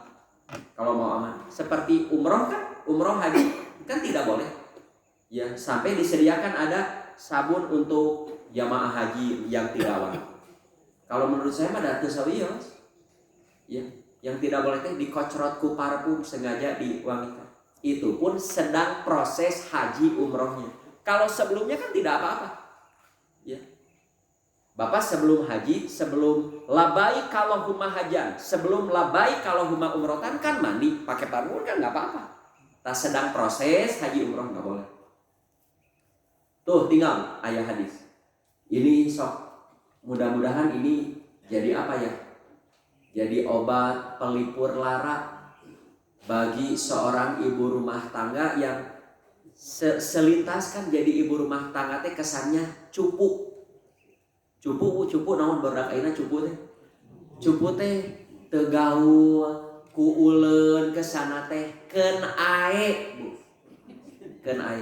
A: Kalau mau aman, seperti umroh kan, umroh haji kan tidak boleh. Ya sampai disediakan ada sabun untuk jamaah haji yang tidak wangi. Kalau menurut saya mah datu sawios. Ya, yang tidak boleh teh dikocrot ku parfum sengaja diwangikan. Itu pun sedang proses haji umrohnya. Kalau sebelumnya kan tidak apa-apa. Ya. Bapak sebelum haji, sebelum labai kalau huma hajan, sebelum labai kalau huma umrotan kan mandi pakai parfum kan nggak apa-apa. Tak sedang proses haji umroh nggak boleh. Tuh tinggal ayat hadis. Ini sok, mudah-mudahan ini jadi apa ya? Jadi obat pelipur lara bagi seorang ibu rumah tangga yang selintas kan jadi ibu rumah tangga teh kesannya cupu. Cupu naon barudak ayeuna cupu teh. Cupu teh teu gaul, ku uleun ke sana teh keun ae, Bu. Keun ae.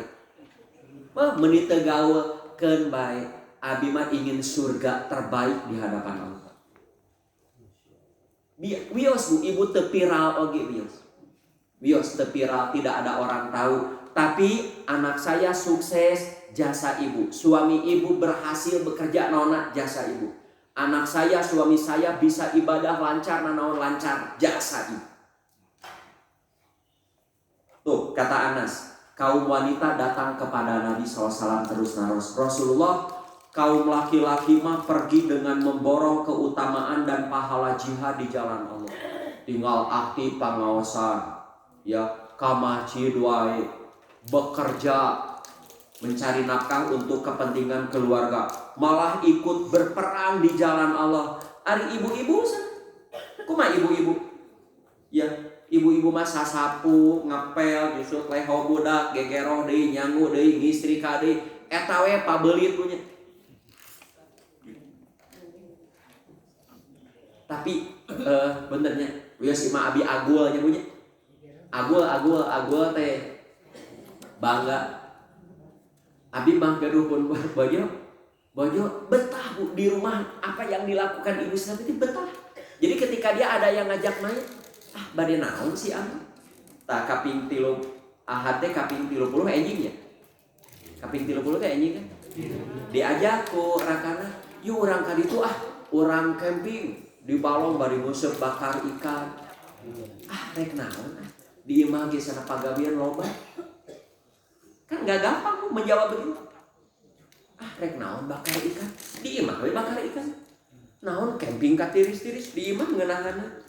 A: Mah meuni teu gaul keun bae. Abi mah ingin surga terbaik di hadapan Allah. Wios Bu, ibu teu viral oge wios. Wios teu viral, tidak ada orang tahu, tapi anak saya sukses, jasa ibu. Suami ibu berhasil bekerja nona, jasa ibu. Anak saya, suami saya bisa ibadah lancar, naon lancar, jasa ibu. Tuh kata Anas, kaum wanita datang kepada Nabi SAW terus-menerus. Rasulullah, kaum laki-laki mah pergi dengan memborong keutamaan dan pahala jihad di jalan Allah. Tinggal aktif pangaosan, ya kamacid wae, bekerja mencari nafkah untuk kepentingan keluarga, malah ikut berperang di jalan Allah. Ari ibu-ibu, kumaha ibu-ibu? Ya, ibu-ibu mah sasapu, ngepel, justru leho budak, gegeroh deui, nyangu deui, ngistrika deui, eta we pabeulit punya. Tapi benernya, wios imah abi agul nya punya. Agul teh bangga. Abi mah gaduh pun bojo betah Bu di rumah, apa yang dilakukan ibu saya itu betah. Jadi ketika dia ada yang ngajak main, bade naon sih abi? Tah kaping 3 ahad teh kaping 30 enjing ya. Kaping 30 teh enjing kan. Diajak ku rakana, yuk urang ka ditu urang camping di balong bari nguseup bakar ikan. Rek naon di imah ge sana pagawean loba. Kan gak gampang menjawab begitu. Rek naon bakar ikan di imah we bakar ikan. Naon camping ka tiris-tiris di imah ngeunahanna.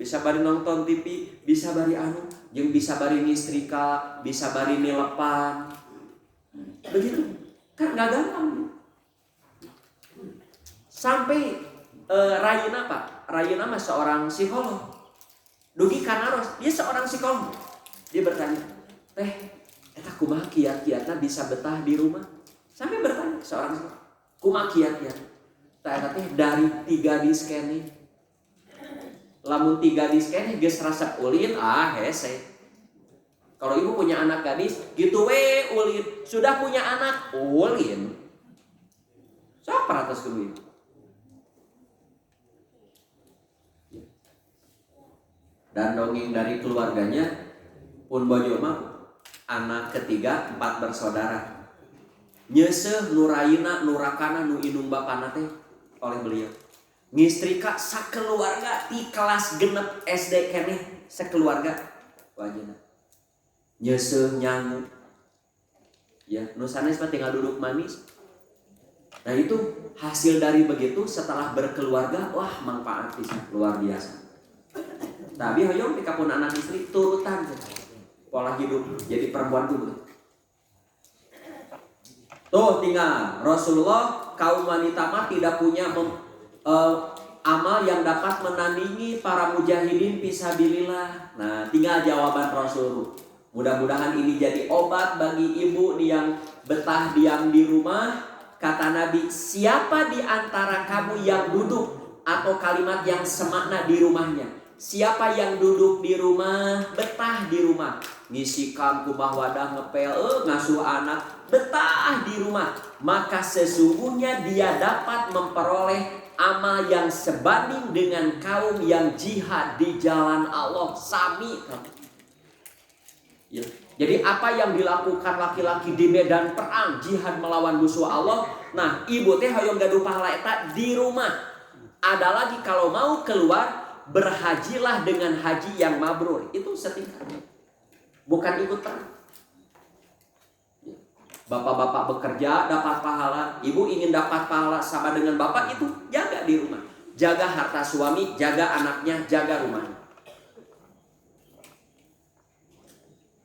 A: Bisa bari nonton TV, bisa bari jeung bisa bari ngistrika, bisa bari nilepan. Begitu. Kan gak gampang. Sampai Rayuna Pak, Rayuna mah seorang psikolog. Dugi kanaros, dia seorang psikolog. Dia bertanya, eta kumaha kiat-kiatna bisa betah di rumah? Sampai bertanya seorang psikolog, kumaha kiat-kiat? Eta teh dari 3 diskene. Lamun 3 diskene geus resep ulin, hese. Kalau ibu punya anak gadis, gitu we ulin. Sudah punya anak, ulin. Siapa atas kudu? Dan dongeng dari keluarganya pun bojo mah anak ketiga 4 bersaudara. Nyeuseuh nu rayuna nu rakana nu indung bapana teh oleh beliau. Ngistrika sakeluarga di kelas genep SD keneh sakeluarga wajibna. Nyeuseuh nyangu. Ya, nu sanes mah tinggal duduk manis. Nah itu hasil dari begitu setelah berkeluarga, wah manfaat pisan luar biasa. Tapi hoyong di kapun anak istri turutan pola hidup jadi perempuan tuh. Tuh tinggal Rasulullah kaum wanita mah tidak punya amal yang dapat menandingi para mujahidin fisabilillah. Nah tinggal jawaban Rasul. Mudah-mudahan ini jadi obat bagi ibu yang betah diam di rumah. Kata Nabi, siapa di antara kamu yang duduk atau kalimat yang semakna di rumahnya? Siapa yang duduk di rumah, betah di rumah, ngisi kamku wadah ngepel, ngasuh anak, betah di rumah, maka sesungguhnya dia dapat memperoleh amal yang sebanding dengan kaum yang jihad di jalan Allah. Sami. Ya. Jadi apa yang dilakukan laki-laki di medan perang, jihad melawan musuh Allah, nah ibu teh hoyong gaduh pahala eta di rumah. Ada lagi kalau mau keluar, berhajilah dengan haji yang mabrur. Itu setingkat. Bukan ikut perang. Bapak-bapak bekerja dapat pahala, ibu ingin dapat pahala sama dengan bapak, itu jaga di rumah. Jaga harta suami, jaga anaknya, jaga rumahnya.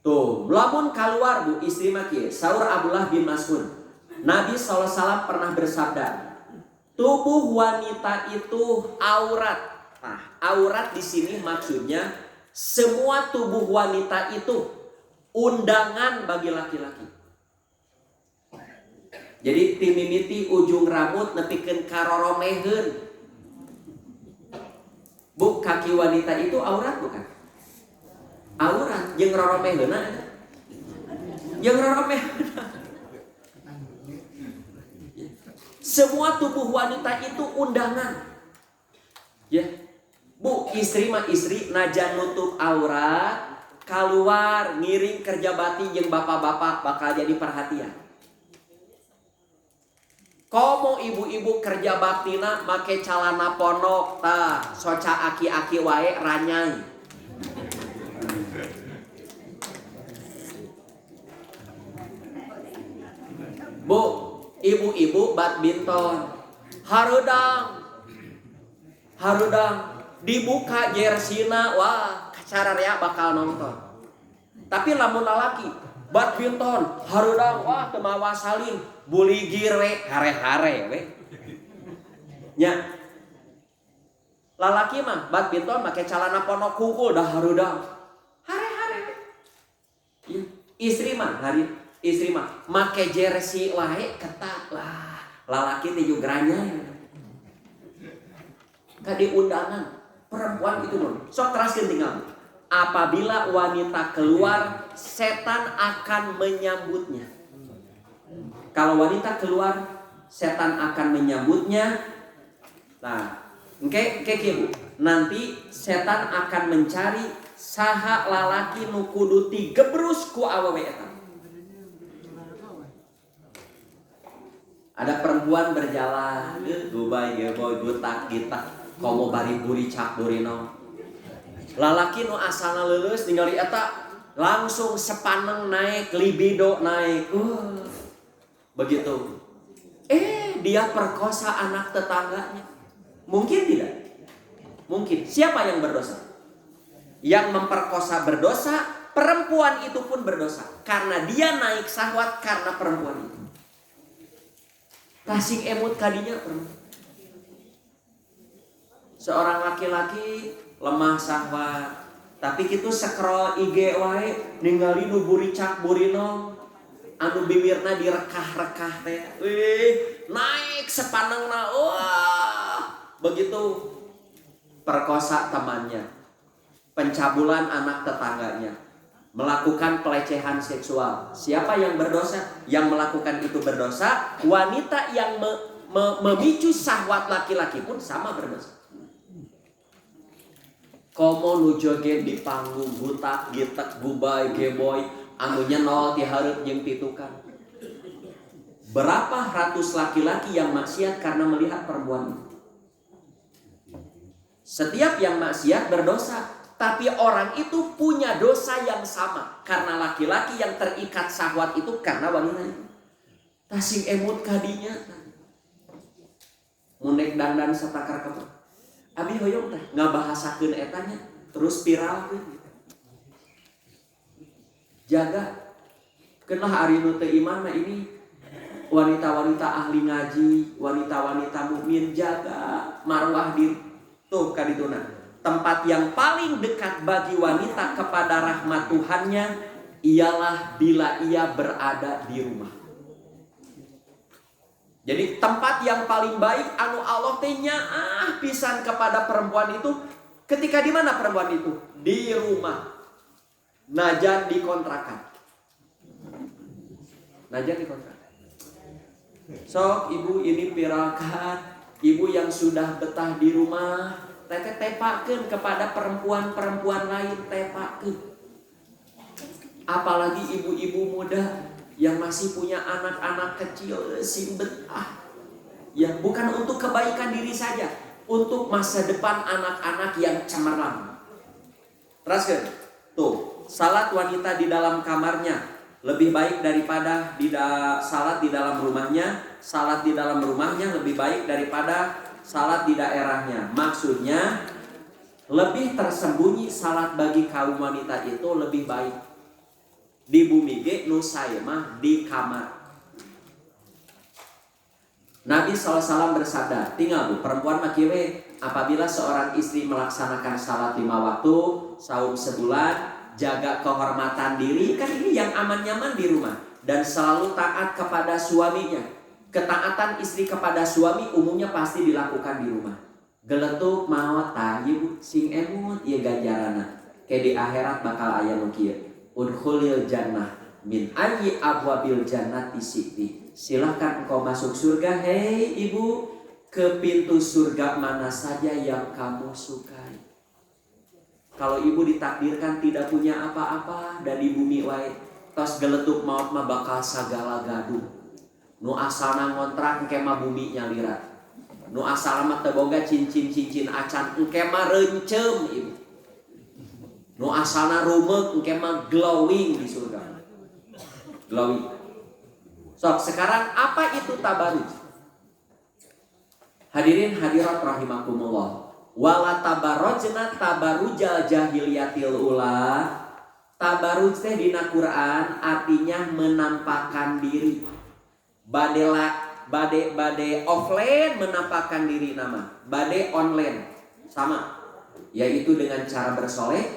A: Tuh, lamun keluar bu istri maki, Saur Abdullah bin Mas'ud. Nabi SAW pernah bersabda, tubuh wanita itu aurat. Nah, aurat di sini maksudnya semua tubuh wanita itu undangan bagi laki-laki. Jadi timimiti ujung rambut nepikeun karoromeheun. Bu, kaki wanita itu aurat bukan? Aurat jeung roromeheuna. Jeung roromeheuna. Semua tubuh wanita itu undangan. Ya. Bu, istri mah istri najan nutup aurat, keluar ngiring kerja bakti jeung bapak-bapak bakal jadi perhatian. Komo ibu-ibu kerja baktina make calana pondok tah soca aki-aki wae ranyai. Bu, ibu-ibu badminton harudang dibuka jersina, wah kacararea bakal nonton. Tapi lamun lalaki badminton harudang, wah teu mawa salin buligir we hare-hare we nya. Lalaki mah badminton make calana pondok kungkul dah harudang hare-hare we. Ya. Istri mah make jersey wae ketat lah. Lalaki teh juga ranyai. Tadi undangan perempuan itu non. Sok teraskeun tinggal. Apabila wanita keluar, setan akan menyambutnya. Kalau wanita keluar, setan akan menyambutnya. Nah, engke Bu. Nanti setan akan mencari saha lalaki nu kudu digebrus ku awewe eta. Ada perempuan berjalan, gubay geboy gutak gitak, komo bari buri cak burino. Lalaki nu asalna leuleus ningali eta langsung sepaneng naik, libido naik. Begitu. Dia perkosa anak tetangganya. Mungkin tidak? Mungkin. Siapa yang berdosa? Yang memperkosa berdosa, perempuan itu pun berdosa. Karena dia naik syahwat karena perempuan itu. Tasik emut kadinya perempuan. Seorang laki-laki lemah syahwat, tapi kitu scroll IG wae ningali nu buri cak burino anu bibirna direkah-rekah teh. Naik sepanengna. Begitu perkosa temannya, pencabulan anak tetangganya, melakukan pelecehan seksual. Siapa yang berdosa? Yang melakukan itu berdosa. Wanita yang memicu syahwat laki-laki pun sama berdosa. Komo nu joget di panggung butak gitek gubay geboy anu nyenol ti hareup jeung pitukan. Berapa ratus laki-laki yang maksiat karena melihat perempuan itu. Setiap yang maksiat berdosa, tapi orang itu punya dosa yang sama karena laki-laki yang terikat syahwat itu karena wanita itu. Tasing emut kadinya. Munek dandan satakar kepala. Abi hoyong teh ngabahasakeun etanya terus viral gitu. Jaga kenlah ari nu teu iman ini wanita-wanita ahli ngaji, wanita-wanita mukmin, jaga marwah diri. Tuh kadituna. Tempat yang paling dekat bagi wanita kepada rahmat Tuhannya ialah bila ia berada di rumah. Jadi tempat yang paling baik anu Allah teh nyaah pisan kepada perempuan itu ketika di mana perempuan itu? Di rumah. Najan dikontrakan. Najan dikontrakan. Sok ibu ini viralkan, ibu yang sudah betah di rumah, teteh tepakeun kepada perempuan-perempuan lain, tepakeun. Apalagi ibu-ibu muda yang masih punya anak-anak kecil sing betah. Ya, bukan untuk kebaikan diri saja, untuk masa depan anak-anak yang cemerlang. Teruskan. Tuh, salat wanita di dalam kamarnya lebih baik daripada salat di dalam rumahnya. Salat di dalam rumahnya lebih baik daripada salat di daerahnya. Maksudnya lebih tersembunyi salat bagi kaum wanita itu lebih baik. Di bumi ge nu sae mah di kamar. Nabi SAW bersabda, tinggal bu perempuan mah kieu we, apabila seorang istri melaksanakan salat 5 waktu, saum sebulan, jaga kehormatan diri, kan ini yang aman nyaman di rumah, dan selalu taat kepada suaminya. Ketaatan istri kepada suami umumnya pasti dilakukan di rumah. Geletuk maot tah ieu sing emut ieu ganjarana. Ke di akhirat bakal aya nu kieu. Udkhulil jannah min ayyi abwabil jannati syi'ti. Silahkan engkau masuk surga, hei ibu, ke pintu surga mana saja yang kamu sukai. Kalau ibu ditakdirkan tidak punya apa-apa dan di bumi wae, tos geletuk maut mah bakal sagala gaduh. Nu asalna ngontrak engke mah bumi nyalirat. Nu asalna mah teu boga cincin-cincin acan engke mah reuncem ibu. Nu asalna rumeuk engke mah glowing di surga. Glowing. Sok sekarang apa itu tabaruj? Hadirin hadirat rahimakumullah. Wala tabarrujna tabarujal jahiliyatil ula. Tabaruj teh dina Quran artinya menampakkan diri. Bade offline menampakkan diri nama. Bade online sama. Yaitu dengan cara bersoleh,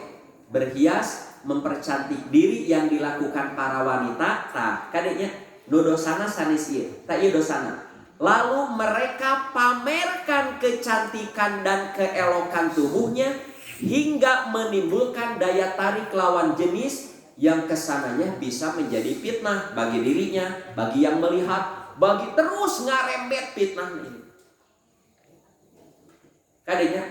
A: berhias, mempercantik diri yang dilakukan para wanita. Tah kadenya nu dosana sanes ieu, tah ieu dosana. Lalu mereka pamerkan kecantikan dan keelokan tubuhnya hingga menimbulkan daya tarik lawan jenis yang kesananya bisa menjadi fitnah bagi dirinya, bagi yang melihat, bagi terus ngarembet fitnah ini. Kadenya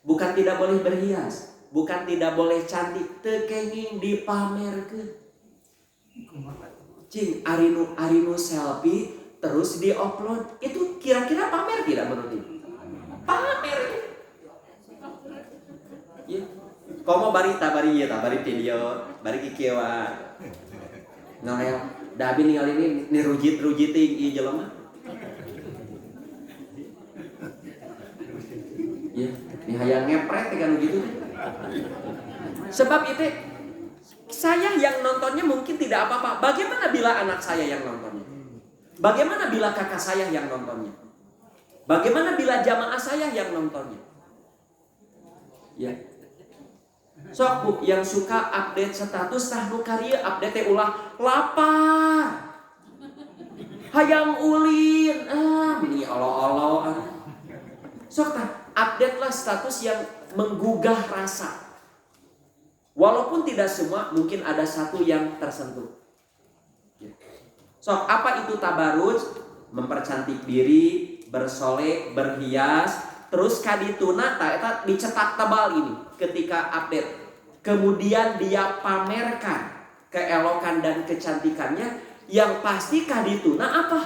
A: bukan tidak boleh berhias, bukan tidak boleh cantik, teu kenging dipamerkeun. Cing arinu selfie terus diupload. Itu kira-kira pamer tidak menurut Ibu? Pamer ya. Ya. Komo barita bari ya, bari video, bari kikewa. Ngarel, dabi ningali ini rujit-rujit ieu jelema. Ya, ini hayang ngepret kan begitu. Sebab itu saya yang nontonnya mungkin tidak apa-apa. Bagaimana bila anak saya yang nontonnya? Bagaimana bila kakak saya yang nontonnya? Bagaimana bila jamaah saya yang nontonnya? Ya. Sok Bu, yang suka update status tah nu karya update ulah lapar. Hayang ulin, ini olo-olo. Sok tah update lah status yang menggugah rasa. Walaupun tidak semua, mungkin ada satu yang tersentuh. Sok, apa itu tabaruj? Mempercantik diri, bersolek, berhias, terus kadituna eta dicetak tebal ini ketika update. Kemudian dia pamerkan keelokan dan kecantikannya, yang pasti kadituna apa?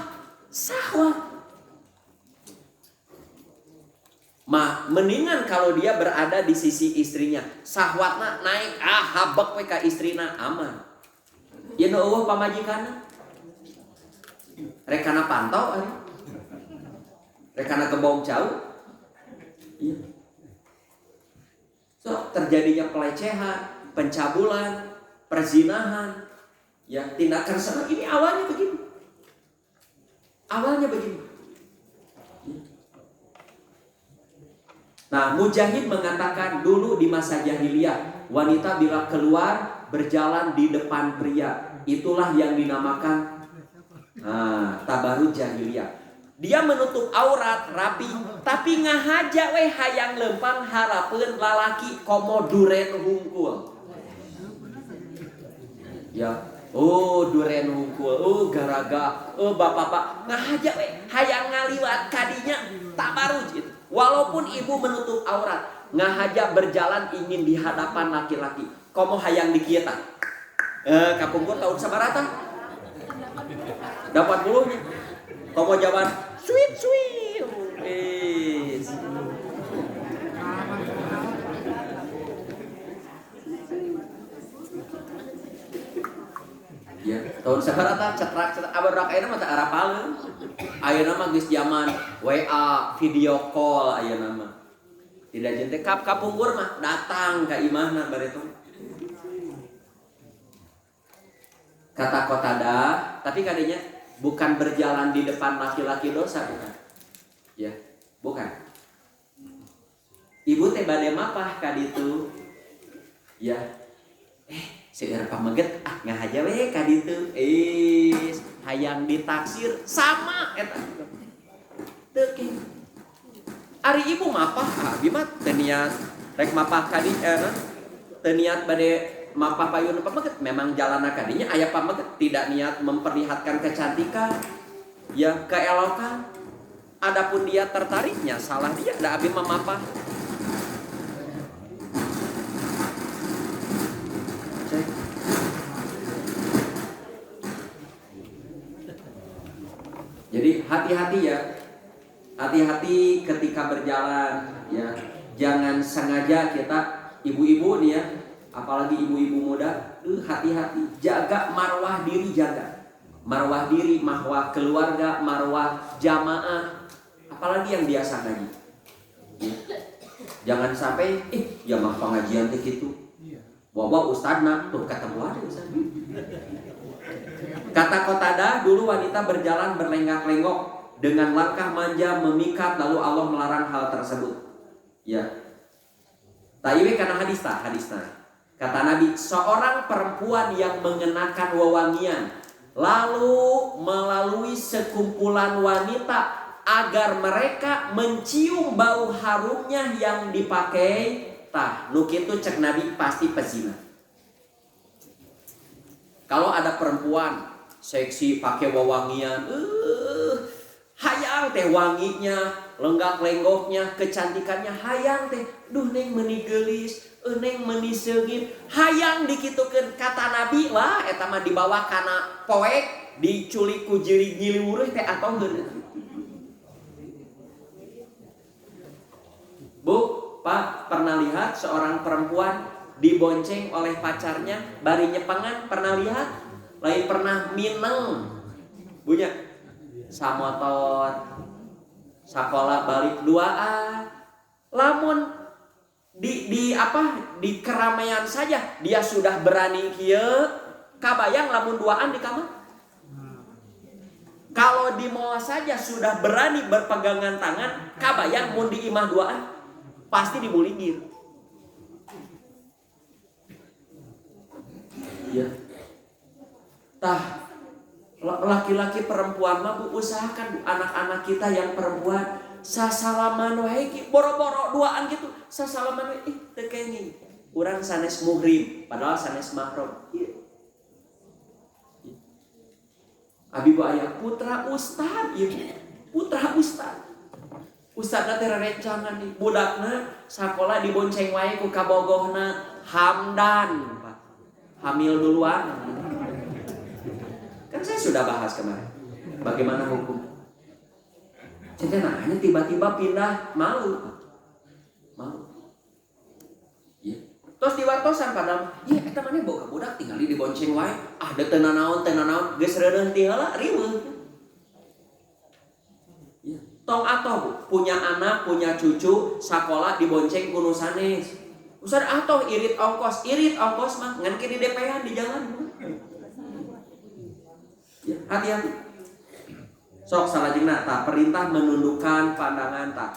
A: Syahwat. Mendingan kalau dia berada di sisi istrinya, syahwatna naik, habek we ka istrina aman. Ye nu eueuh pamajikanna. Rek kana pantau ari. Rek kana kebong jauh. Iya. So, terjadinya pelecehan, pencabulan, perzinahan, ya tindakan sana ini awalnya begini. Awalnya begini. Nah, Mujahid mengatakan dulu di masa jahiliyah, wanita bila keluar berjalan di depan pria, itulah yang dinamakan tabaruj jahiliyah. Dia menutup aurat rapi, tapi ngahaja we hayang lempang harapeun lalaki komo duren hungkul. Ya, duren hungkul, garaga, bapak-bapak ngahaja we hayang ngaliwat kadinya tabaruj gitu. Walaupun ibu menutup aurat, ngahaja berjalan ingin di hadapan laki-laki. Komo hayang dikieu tah. Kapungkur tahun sabarata? Dapat bulunya. Komo jawaban sweet. Yes. Ya, tahun sabarata cetrak abarak ayeuna mah teu arapaleun. Ayeuna mah geus zaman WA, video call ayeuna mah. Tidak jente kapungkur mah datang ka imahna bareto. Kata Qatada, tapi kadinya bukan berjalan di depan laki-laki dosa, bukan? Ya, bukan. Ibu teh bade mapah kaditu. Ya. Seueur pameget ngahaja we kaditu. Hayang ditaksir sama eta. Teu kieu. Ari ibu mapah, abi mah teu niat rek mapah kadi teu niat bade mapah payun pameget, memang jalanna kadinya aya pameget, tidak niat memperlihatkan kecantikan, ya keelokan. Adapun dia tertariknya salah dia, da abi mah mapah. Jadi hati-hati ya, hati-hati ketika berjalan ya, jangan sengaja kita ibu-ibu nih ya, apalagi ibu-ibu muda, hati-hati, jaga marwah diri, jaga marwah diri, marwah keluarga, marwah jamaah, apalagi yang biasa ngaji. Ya. Jangan sampai ya mah pengajian teh gitu. Bawa ustadna tuh ketemu ada ustad. Kata Qatada, dulu wanita berjalan berlenggak-lenggok dengan langkah manja memikat, lalu Allah melarang hal tersebut. Ya. Taiwe kana hadisna. Kata Nabi, seorang perempuan yang mengenakan wewangian lalu melalui sekumpulan wanita agar mereka mencium bau harumnya yang dipakai, nu kitu cek Nabi pasti pezina. Kalau ada perempuan seksi pakai wewangian, hayang teh wanginya, lenggak-lenggoknya, kecantikannya hayang teh. Duh neng meuni geulis, neng meuni seugit, hayang dikitukeun kata Nabi, wah eta mah dibawa kana poek diculik ku jiri nyiliwureuh teh atoheun. Bu, Pak, pernah lihat seorang perempuan dibonceng oleh pacarnya bari nyepengan? Pernah lihat? Lain pernah mineng bunya samotor sakola balik duaan. Lamun di keramaian saja dia sudah berani kieu, kabayang lamun duaan di kamar. Kalau di mall saja sudah berani berpegangan tangan, kabayang mun di imah duaan pasti dibuligir. Ya. Tah, laki-laki perempuan mah Bu, usahakan anak-anak kita yang perempuan sasalaman wae boro-boro duaan gitu. Sasalaman wae teu kenging. Urang sanes muhrim padahal sanes mahram. Abi bu aya putra ustad ieu. Putra ustad. Ustadna teh rerencangan nih budakna sakola dibonceng wae ku kabogohna Hamdan, Pak. Hamil duluan. Kan saya sudah bahas kemarin. Bagaimana hukum? Jadi nanya tiba-tiba pindah malu. Ya. Terus diwartosan padahal, iya eta maneh boga budak tinggali dibonceng wae. Ah da teu nanaon geus reuneuh ti heula riweuh. Ya. Tong atoh Bu, punya anak, punya cucu, sakola dibonceng kuno sanes. Ustaz atoh irit ongkos mah ngan ke di DP-an di jalan. Ya, hati-hati. Sok salajengna tak perintah menundukkan pandangan tak.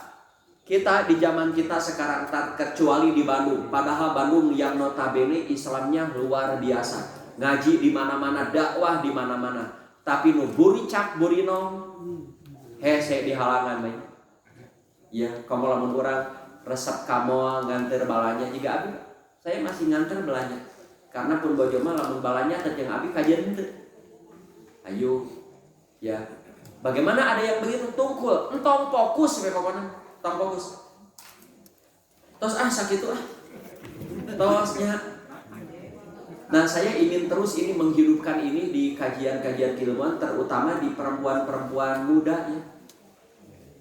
A: Kita di zaman kita sekarang tak kecuali di Bandung. Padahal Bandung yang notabene Islamnya luar biasa. Ngaji di mana-mana, dakwah di mana-mana. Tapi nu buri cak burino hese di halangan bae. Ya, kamu lamun urang resep kamu nganter balanya juga abi. Saya masih nganter belanja. Karena pun bojo mah lamun balanya teh jeung abi kajian henteu. Ayo. Ya. Bagaimana ada yang begitu tungkul, entong fokus we pokona, tong fokus. Tos sakitu tosnya. Nah, saya ingin terus ini menghidupkan ini di kajian-kajian keilmuan terutama di perempuan-perempuan muda ya.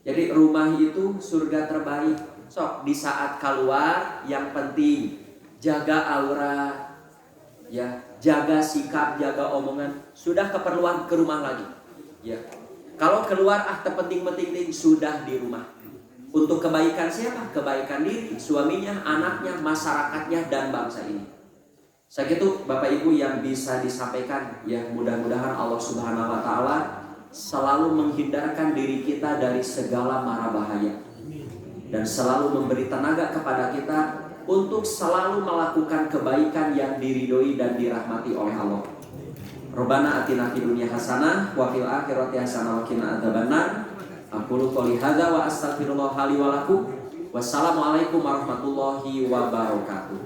A: Jadi rumah itu surga terbaik. Sok di saat keluar yang penting jaga aura ya, jaga sikap, jaga omongan. Sudah keperluan ke rumah lagi. Ya. Kalau keluar terpenting-penting sudah di rumah. Untuk kebaikan siapa? Kebaikan diri, suaminya, anaknya, masyarakatnya dan bangsa ini. Segitu Bapak Ibu yang bisa disampaikan ya, mudah-mudahan Allah Subhanahu wa taala selalu menghindarkan diri kita dari segala mara bahaya dan selalu memberi tenaga kepada kita untuk selalu melakukan kebaikan yang diridhoi dan dirahmati oleh Allah. Rabbana atina fid dunya hasanah wa fil akhirati hasanah wa qina adzabannar. Aqulu qouli hadza wa astaghfirullah li wa lakum. Wassalamualaikum warahmatullahi wabarakatuh.